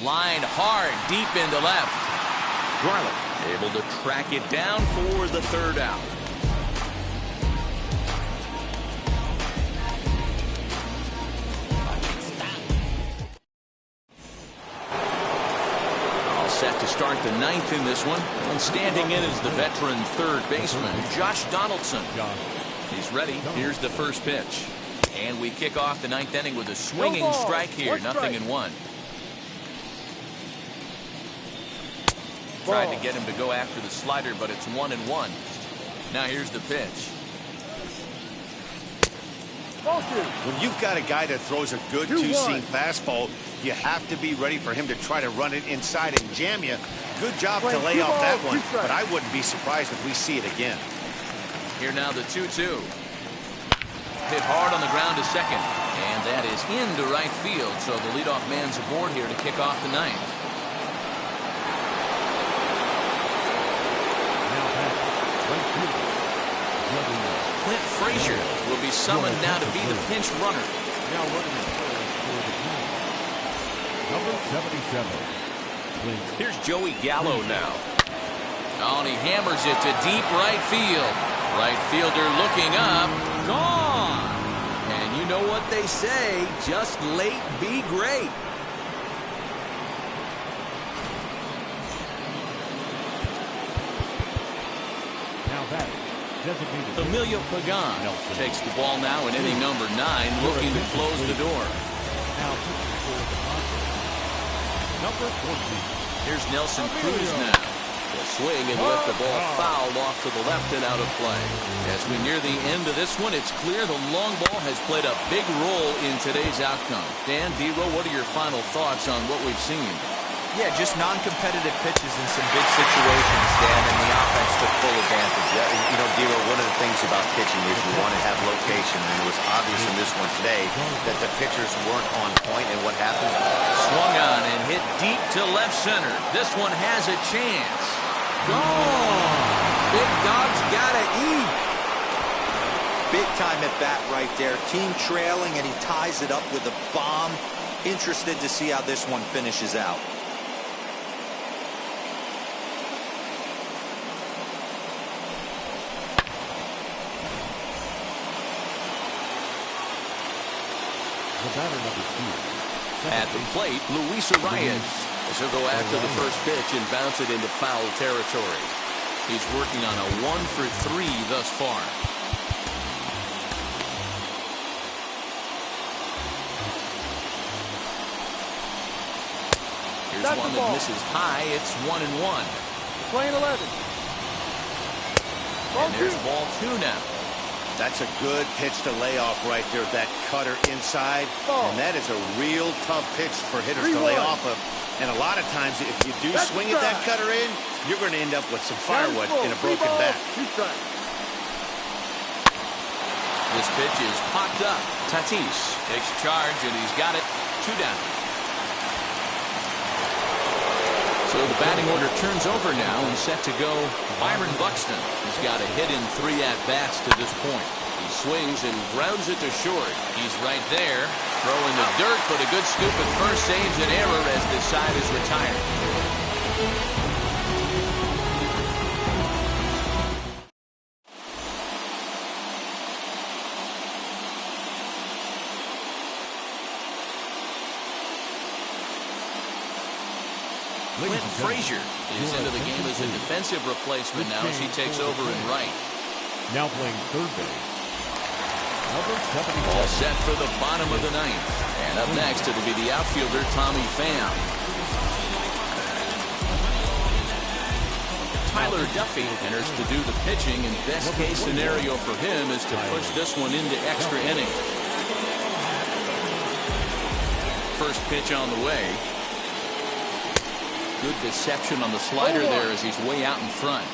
Line hard deep into left. Garland able to track it down for the 3rd out. All set to start the 9th in this one. And standing in is the veteran 3rd baseman, Josh Donaldson. He's ready. Here's the first pitch. And we kick off the 9th inning with a swinging strike here. 0-1. Tried to get him to go after the slider, but it's 1-1. Now here's the pitch. When you've got a guy that throws a good 2-seam fastball, you have to be ready for him to try to run it inside and jam you. Good job to lay off that one, but I wouldn't be surprised if we see it again. Here now the 2-2. Hit hard on the ground to second, and that is into right field, so the leadoff man's aboard here to kick off the 9th. Clint Frazier will be summoned now to be the pinch runner. Now running for the count. Number 77. Here's Joey Gallo now. Oh, and he hammers it to deep right field. Right fielder looking up. Gone. And you know what they say, just late be great. Now that designated hitter, Emilio Pagan takes the ball now in inning number 9, looking to close the door. now pitching for the Padres. Number 14. Here's Nelson Cruz now. The swing and lift the ball fouled off to the left and out of play. As we near the end of this one, it's clear the long ball has played a big role in today's outcome. Dan, D-Row, what are your final thoughts on what we've seen? Yeah, just non-competitive pitches in some big situations, Dan, and the offense took full advantage. You know, Dero, one of the things about pitching is you want to have location, and it was obvious in this one today that the pitchers weren't on point, and what happened? Swung on and hit deep to left center. This one has a chance. Gone! Big Dog's gotta eat. Big time at bat right there. Team trailing, and he ties it up with a bomb. Interested to see how this one finishes out. The batter number 2. At the plate, Luis Arias. As he'll go after the first pitch and bounce it into foul territory. He's working on a 1-for-3 thus far. Here's That's one the that ball. misses high. It's 1-1. Playing 11. Ball And there's 2. ball 2 now. That's a good pitch to lay off right there, that cutter inside. Ball. And that is a real tough pitch for hitters to lay 3-1. off of. And a lot of times, if you do That's swing at that strike. cutter in, you're going to end up with some Down firewood full. in a 3 broken balls, bat. 2 strikes. This pitch is popped up. Tatis takes charge, and he's got it. 2 down. So the batting order turns over now and set to go Byron Buxton. He's got a hit in 3 at-bats to this point. He swings and grounds it to short. He's right there, throwing the dirt, but a good scoop at first saves an error as this side is retired. Clint Frazier is into the game as a defensive replacement now as he takes over in right. Now playing third base. Number 77. All set for the bottom of the 9th. And up next, it'll be the outfielder, Tommy Pham. Tyler Duffy enters to do the pitching, and best case scenario for him is to push this one into extra innings. First pitch on the way. Good deception on the slider there as he's way out in front.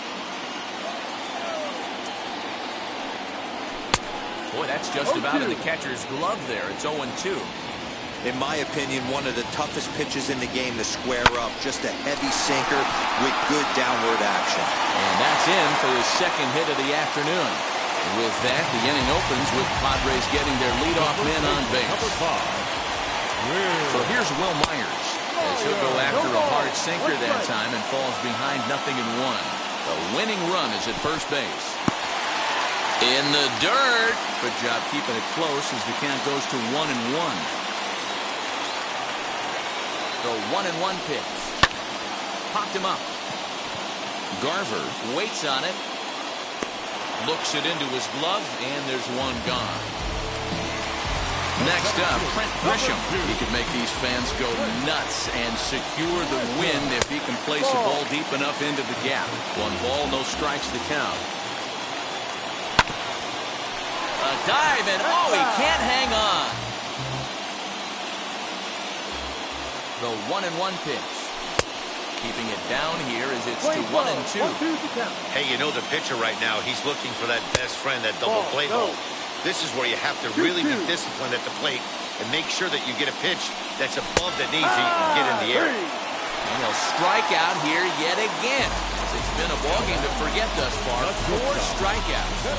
Boy, that's just about in the catcher's glove there. It's 0-2. In my opinion, one of the toughest pitches in the game to square up. Just a heavy sinker with good downward action. And that's in for his second hit of the afternoon. With that, the inning opens with Padres getting their leadoff man on base. Number 5. So here's Will Myers as he'll go after a hard sinker that time and falls behind 0-1. The winning run is at first base. In the dirt. Good job keeping it close as the count goes to 1-1. The 1-1 pitch. Popped him up. Garver waits on it. Looks it into his glove, and there's one gone. Next up, Trent Grisham. He can make these fans go nuts and secure the win if he can place a ball deep enough into the gap. 1 ball, no strikes to count. A dive, and oh, he can't hang on. The 1-1 pitch. Keeping it down here as it's to 1-2. Hey, you know the pitcher right now, he's looking for that best friend, that double play hole. This is where you have to really be disciplined at the plate and make sure that you get a pitch that's above the knees so you can get in the air. And he'll strike out here yet again. It's been a ballgame to forget thus far. 4 strikeouts.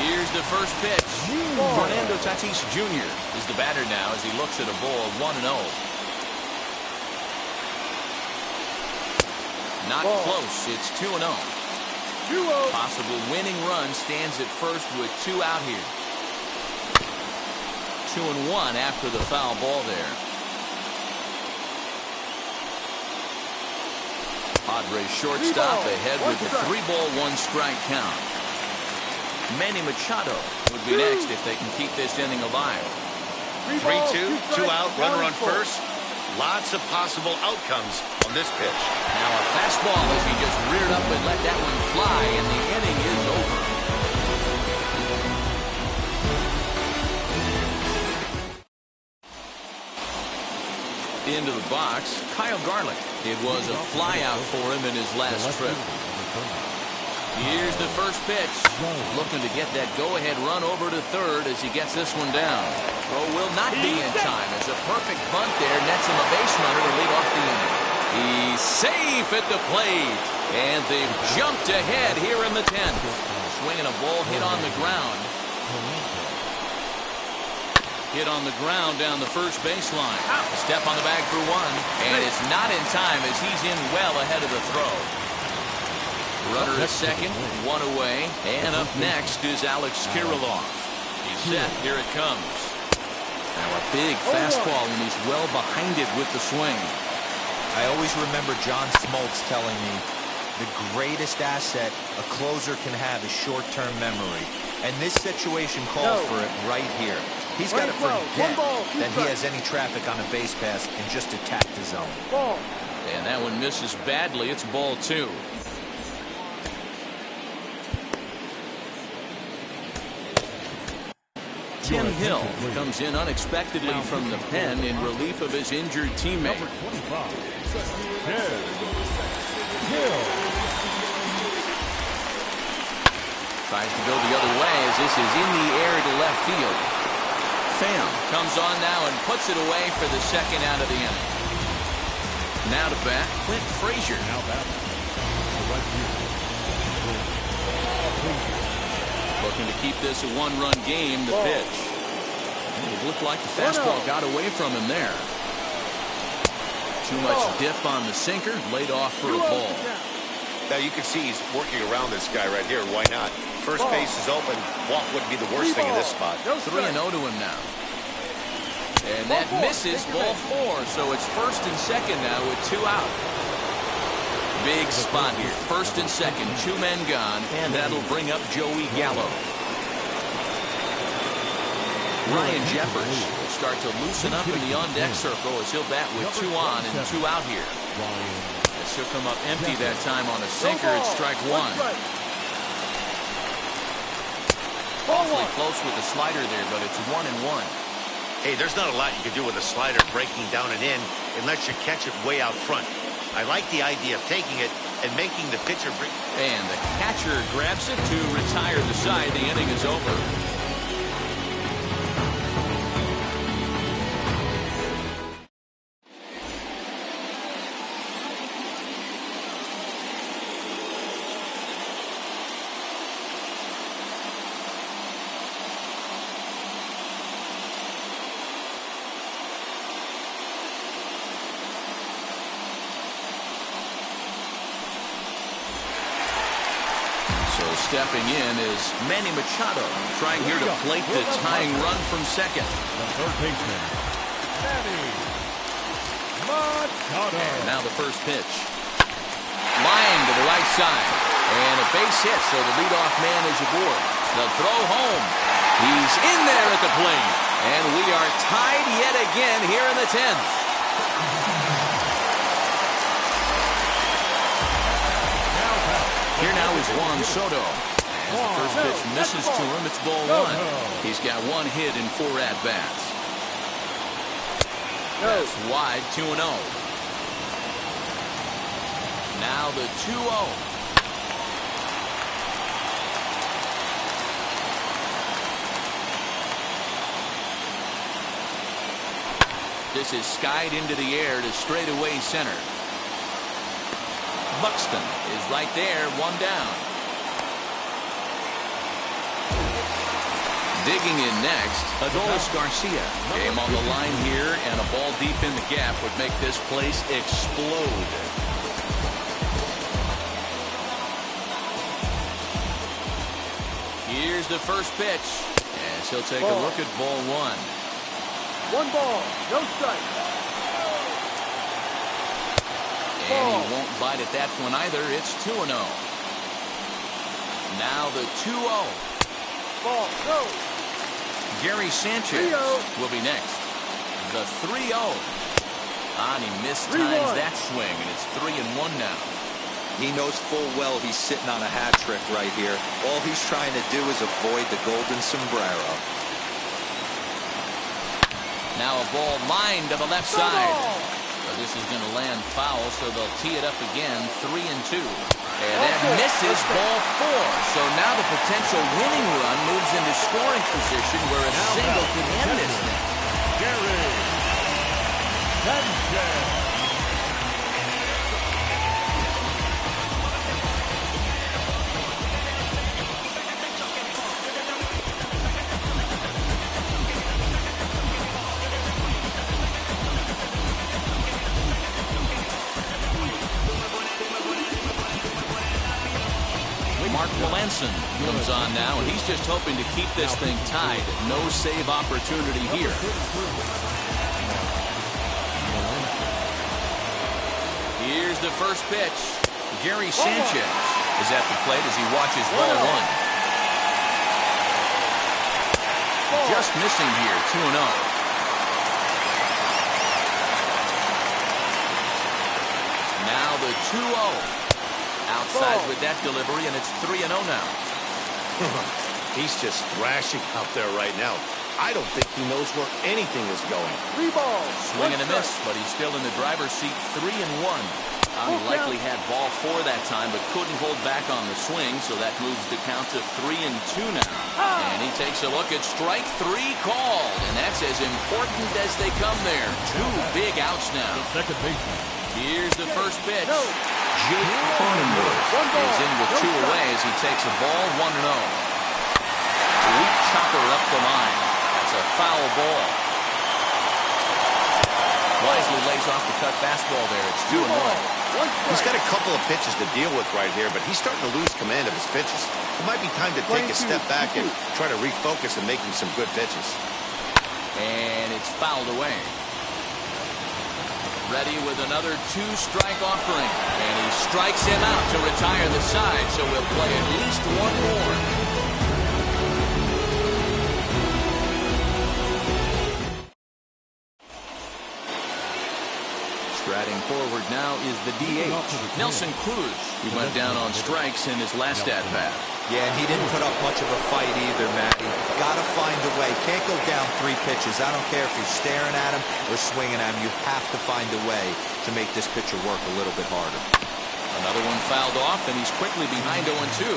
Here's the first pitch. Fernando Tatis Jr. is the batter now as he looks at a ball 1-0. Not close. It's 2-0. Possible winning run stands at first with 2 out here. 2-1 after the foul ball there. Padres shortstop ahead with the 3-ball, 1-strike count. Manny Machado would be next if they can keep this inning alive. 3-2, 2 out, runner on first. Lots of possible outcomes on this pitch. Now a fastball as he just reared up and let that one fly, and the inning is over. Into the box, Kyle Garlick. It was a flyout for him in his last trip. Here's the first pitch. Looking to get that go-ahead run over to third as he gets this one down. Throw will not be in time. It's a perfect bunt there. Nets him a base runner to lead off the inning. He's safe at the plate. And they've jumped ahead here in the 10th. Swinging a ball hit on the ground. Hit on the ground down the first baseline. Step on the bag for one. And it's not in time as he's in well ahead of the throw. Runner at second, one away. And up next is Alex Kirilloff. He's set. Here it comes. Now a big fastball, and he's well behind it with the swing. I always remember John Smoltz telling me the greatest asset a closer can have is short-term memory. And this situation calls for it right here. He's got to forget that he has any traffic on a base pass and just attack the zone. And that one misses badly. It's ball 2. Tim Hill comes in unexpectedly from the pen in relief of his injured teammate. Number 25, Hill. Tries to go the other way as this is in the air to left field. Pham comes on now and puts it away for the second out of the inning. Now to bat, Clint Frazier. Now batting, the right fielder. Looking to keep this a one-run game, the pitch. It looked like the fastball got away from him there. Too much dip on the sinker, laid off for a ball. Now you can see he's working around this guy right here. Why not? First base is open. Walk wouldn't be the worst thing in this spot. 3-0 to him now. And that misses, ball 4. So it's first and second now with 2 out. Big spot here. First and second, 2 men gone, and that'll bring up Joey Gallo. Ryan Jeffers will start to loosen up in the on-deck circle as he'll bat with 2 on and 2 out here. As he'll come up empty that time on a sinker at strike 1. Awfully close with the slider there, but it's 1-1. Hey, there's not a lot you can do with a slider breaking down and in unless you catch it way out front. I like the idea of taking it and making the pitcher bring. And the catcher grabs it to retire the side. The inning is over. Stepping in is Manny Machado, trying here to plate the tying run from second. The third baseman, Manny Machado. And now the first pitch. Line to the right side. And a base hit, so the leadoff man is aboard. The throw home. He's in there at the plate. And we are tied yet again here in the 10th. Here now is Juan Soto. As the first pitch misses to him, it's ball 1. He's got 1 hit in 4 at-bats. That's wide, 2-0. Now the 2-0. This is skied into the air to straightaway center. Buxton is right there, 1 down. Digging in next, Adolis Garcia. Game on the line here, and a ball deep in the gap would make this place explode. Here's the first pitch, as he'll take a look at ball 1. 1 ball, no strike. And he won't bite at that one either. It's 2-0. Now the 2-0. Ball, go. Gary Sanchez 3-0. will be next. The 3-0. And he mistimes that swing, and it's 3-1 now. He knows full well he's sitting on a hat trick right here. All he's trying to do is avoid the golden sombrero. Now a ball lined to the left side. But this is going to land foul, so they'll tee it up again, 3-2. And that misses ball 4. So now the potential winning run moves into scoring position where a single can end this thing. Gary Sanchez. Mark Melanson comes on now, and he's just hoping to keep this thing tied. No save opportunity here. Here's the first pitch. Gary Sanchez is at the plate as he watches ball 1. Just missing here, 2-0. Now the 2-0. Outside with that delivery, and it's 3-0 now. He's just thrashing out there right now. I don't think he knows where anything is going. 3 balls. Swing and a miss, but he's still in the driver's seat, 3-1. He likely had ball 4 that time, but couldn't hold back on the swing, so that moves the count to 3-2 now. And he takes a look at strike 3 called, and that's as important as they come there. 2 big outs now. Second baseman. Here's the first pitch. Jake Cronenworth is in with 2 away as he takes a ball, 1-0. Weak chopper up the line. That's a foul ball. Wisely lays off the cut fastball there. It's 2-1. He's got a couple of pitches to deal with right here, but he's starting to lose command of his pitches. It might be time to take a step back and try to refocus and making some good pitches. And it's fouled away. Ready with another 2-strike offering. And he strikes him out to retire the side, so we'll play at least 1 more. Striding forward now is the DH, Nelson Cruz, who went down on strikes in his last at-bat. Yeah, and he didn't put up much of a fight either, Matty. Gotta find a way. Can't go down 3 pitches. I don't care if you're staring at him or swinging at him. You have to find a way to make this pitcher work a little bit harder. Another one fouled off, and he's quickly behind 0-2.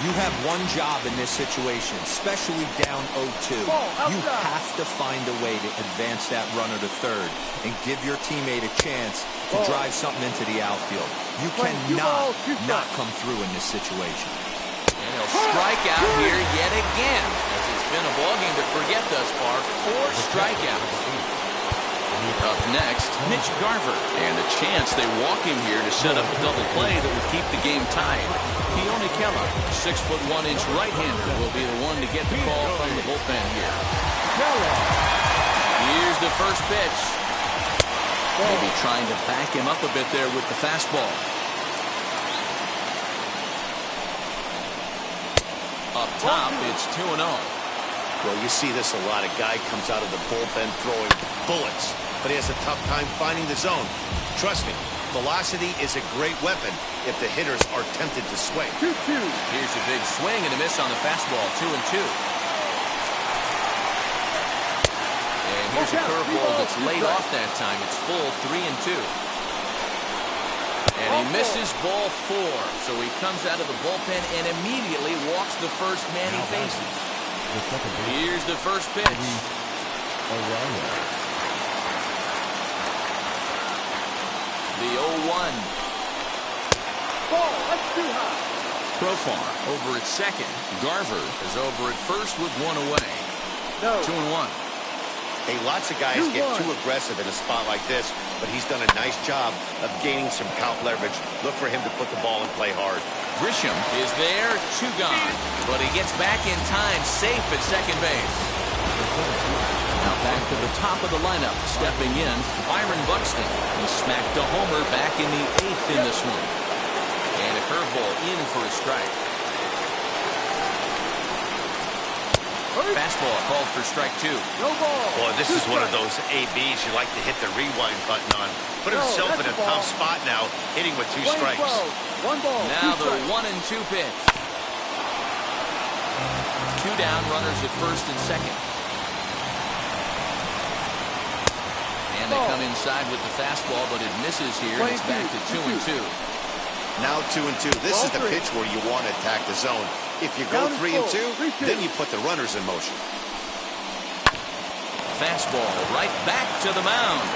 You have one job in this situation, especially down 0-2. You have to find a way to advance that runner to third and give your teammate a chance to drive something into the outfield. You cannot not come through in this situation. And he'll strike out here yet again, as it's been a ballgame to forget thus far. 4 strikeouts. Up next, Mitch Garver, and a chance they walk him here to set up a double play that would keep the game tied. Keone Kela, 6'1" right-hander, will be the one to get the call from the bullpen here. Here's the first pitch. Maybe trying to back him up a bit there with the fastball. Up top, it's 2-0. Well, you see this a lot. A guy comes out of the bullpen throwing bullets, but he has a tough time finding the zone. Trust me, velocity is a great weapon if the hitters are tempted to swing. 2-2. Here's a big swing and a miss on the fastball, 2-2. And here's a curveball that's laid off that time. It's full, 3-2. And he misses ball 4, so he comes out of the bullpen and immediately walks the first man he faces. Here's the first pitch. The 0-1. Ball, that's too high. Profar over at second. Garver is over at first with 1 away. No. 2-1. Hey, lots of guys get too aggressive in a spot like this, but he's done a nice job of gaining some count leverage. Look for him to put the ball and play hard. Grisham is there, 2 gone, but he gets back in time, safe at second base. Now back to the top of the lineup. Stepping in, Byron Buxton. He smacked a homer back in the 8th in this one. And a curveball in for a strike. Fastball called for strike 2. No ball. Boy, this is one of those ABs you like to hit the rewind button on. Put himself in a tough spot now, hitting with 2 strikes. 1 ball. Now 2 the strikes. 1-2 pitch. 2 down, runners at first and second. And they come inside with the fastball, but it misses here, and it's back to 2-2. Now 2-2. This is the pitch where you want to attack the zone. If you go 3-2, then you put the runners in motion. Fastball right back to the mound.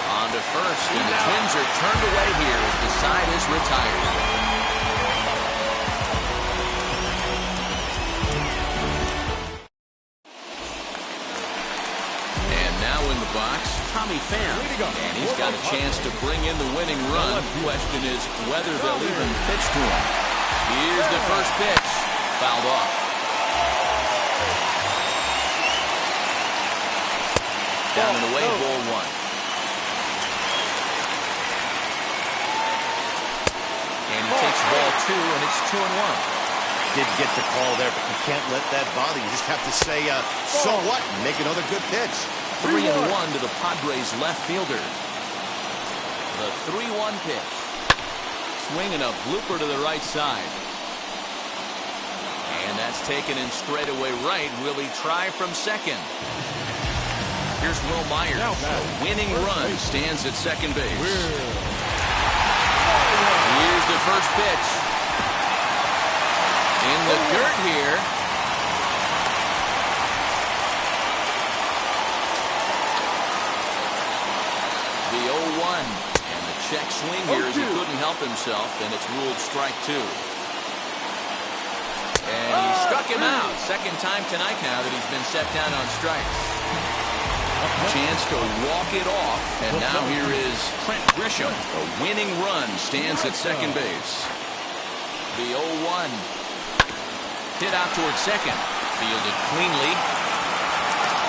On to first, and the Twins are turned away here as the side is retired. And now in the box, Tommy Pham. And he's got a chance to bring in the winning run. The question is whether they'll even pitch to him. Here's the first pitch. Fouled off. Down and away, ball 1. And he takes ball 2, and it's 2-1. Did get the call there, but you can't let that bother you. You just have to say, so what? Make another good pitch. 3-1 to the Padres left fielder. The 3-1 pitch. Swinging a blooper to the right side. And that's taken in straightaway right. Will he try from second? Here's Will Myers. A winning run stands at second base. Here's the first pitch. In the dirt here. The 0-1. And the check swing here as he couldn't help himself, and it's ruled strike 2. And he struck him out. Second time tonight now that he's been set down on strikes. Chance to walk it off. And now here is Trent Grisham. A winning run stands at second base. The 0-1. Hit out towards second. Fielded cleanly.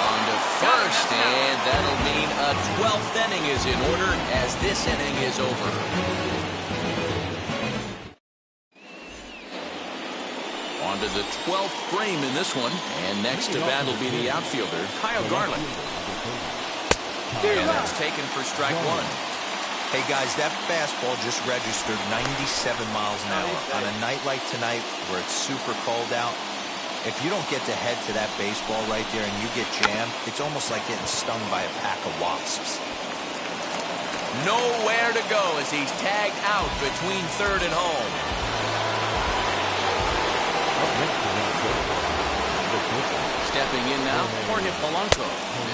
On to first. And that'll mean a 12th inning is in order as this inning is over. On to the 12th frame in this one. And next to bat will be the outfielder, Kyle Garland. And that's taken for strike 1. Hey, guys, that fastball just registered 97 miles an hour. On a night like tonight where it's super cold out, if you don't get to head to that baseball right there and you get jammed, it's almost like getting stung by a pack of wasps. Nowhere to go as he's tagged out between third and home. Stepping in now, Jorge Polanco.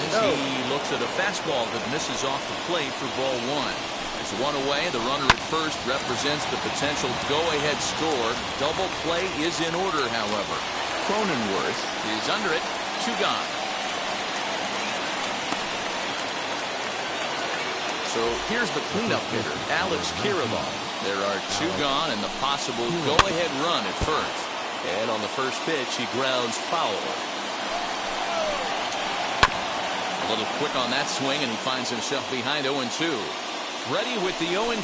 As he looks at a fastball that misses off the plate for ball 1. There's 1 away. The runner at first represents the potential go-ahead score. Double play is in order, however. Cronenworth is under it. 2 gone. So here's the cleanup hitter, Alex Kirilloff. There are 2 gone and the possible go-ahead run at first. And on the first pitch, he grounds foul. A little quick on that swing, and he finds himself behind 0-2. Ready with the 0-2.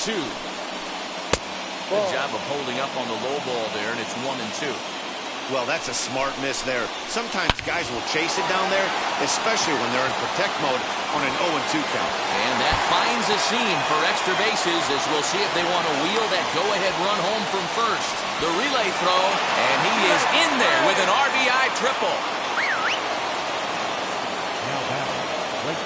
Good job of holding up on the low ball there, and it's 1-2. Well, that's a smart miss there. Sometimes guys will chase it down there, especially when they're in protect mode on an 0-2 count. And that finds a seam for extra bases as we'll see if they want to wheel that go-ahead run home from first. The relay throw, and he is in there with an RBI triple.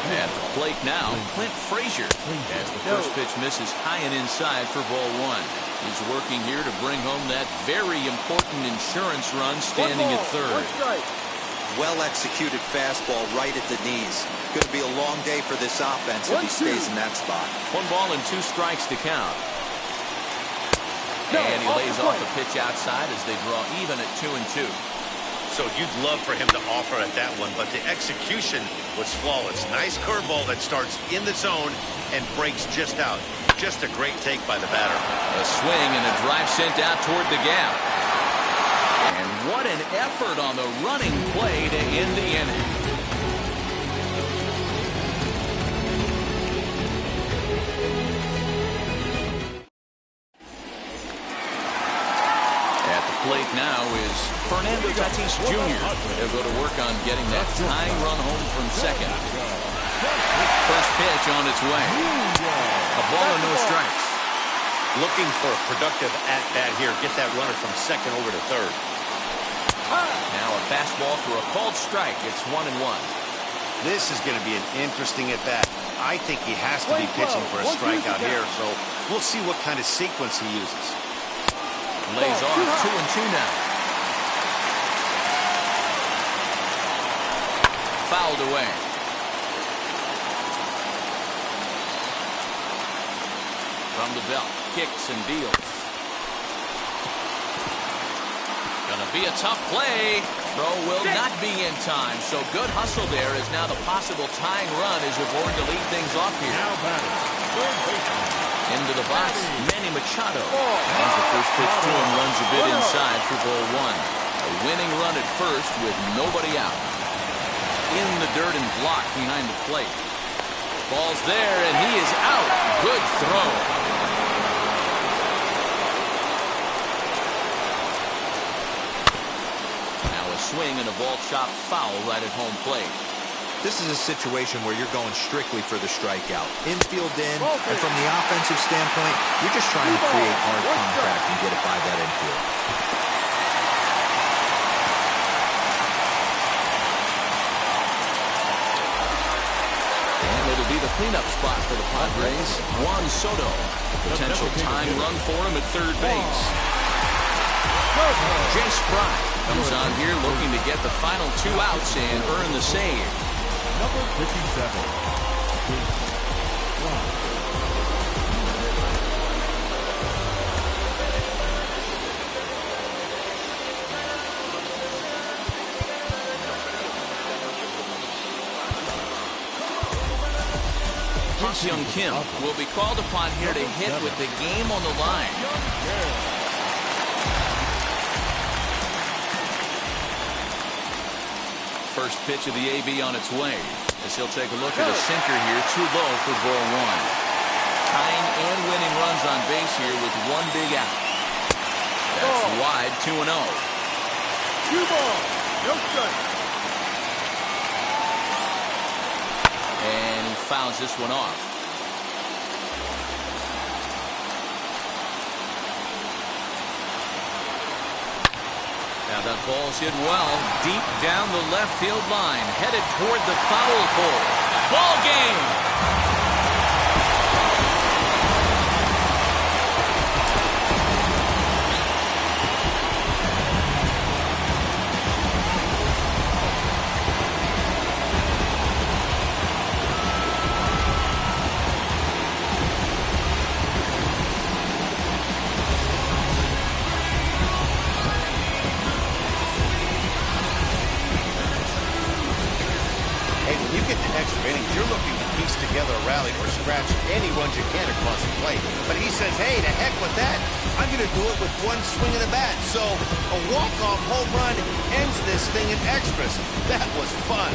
At the plate now, Clint Frazier, as the first pitch misses high and inside for ball 1. He's working here to bring home that very important insurance run standing at third. Well-executed fastball right at the knees. Going to be a long day for this offense if he stays in that spot. 1 ball and 2 strikes to count. And he lays off the pitch outside as they draw even at 2-2. So you'd love for him to offer at that one, but the execution was flawless. Nice curveball that starts in the zone and breaks just out. Just a great take by the batter. A swing and a drive sent out toward the gap. And what an effort on the running play to end the inning. make now is Fernando Tatis Jr. He'll go to work on getting that tying run home from second. First pitch on its way. A ball and no strikes. Looking for a productive at-bat here. Get that runner from second over to third. Now a fastball for a called strike. It's 1-1. This is going to be an interesting at-bat. I think he has to be pitching for a strikeout here, so we'll see what kind of sequence he uses. Lays off 2-2 now. Fouled away. From the belt, kicks and deals. Gonna be a tough play. Throw will not be in time, so good hustle there is now the possible tying run as you're going to lead things off here. Now batting, third baseman. Into the box, Manny Machado. As the first pitch to him runs a bit inside for ball one. A winning run at first with nobody out. In the dirt and blocked behind the plate. Ball's there, and he is out. Good throw. Swing and a ball chopped foul right at home plate. This is a situation where you're going strictly for the strikeout. Infield in, and from the offensive standpoint, you're just trying to create hard contact and get it by that infield. And it'll be the cleanup spot for the Padres. Juan Soto. Potential time run for him at third base. Jace Fry comes on here looking to get the final 2 outs and earn the save. Number 57. Ha-Seong Kim will be called upon here to hit with the game on the line. First pitch of the AB on its way, as he'll take a look at a sinker here, too low for ball one. Tying and winning runs on base here with one big out. That's wide, 2-0. 2 balls, no strikes. And he fouls this one off. Now that ball's hit well, deep down the left field line, headed toward the foul pole. Ball game! You're looking to piece together a rally or scratch any runs you can across the plate. But he says, hey, to heck with that. I'm going to do it with one swing of the bat. So a walk-off home run ends this thing in extras. That was fun.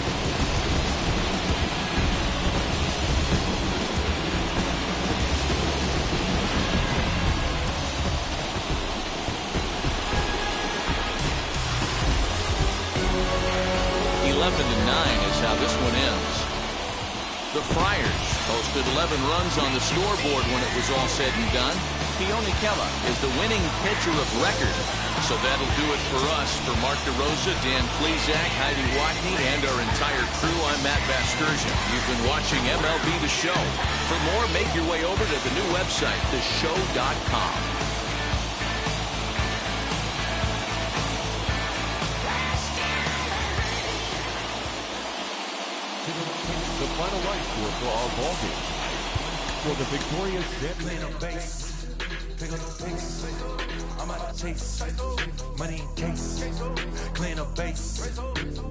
Is how this one ends. The Friars posted 11 runs on the scoreboard when it was all said and done. Keone Kela is the winning pitcher of record. So that'll do it for us. For Mark DeRosa, Dan Plesac, Heidi Watney, and our entire crew, I'm Matt Vasgersian. You've been watching MLB The Show. For more, make your way over to the new website, theshow.com. The final right score for our ball game. For the victorious champion. I'm out to chase money in case, clean up base.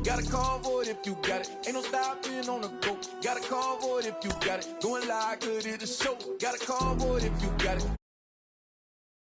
Got a call for it if you got it. Ain't no stopping on the go. Got a call for it if you got it. Going live, good at the show. Got a call for it if you got it.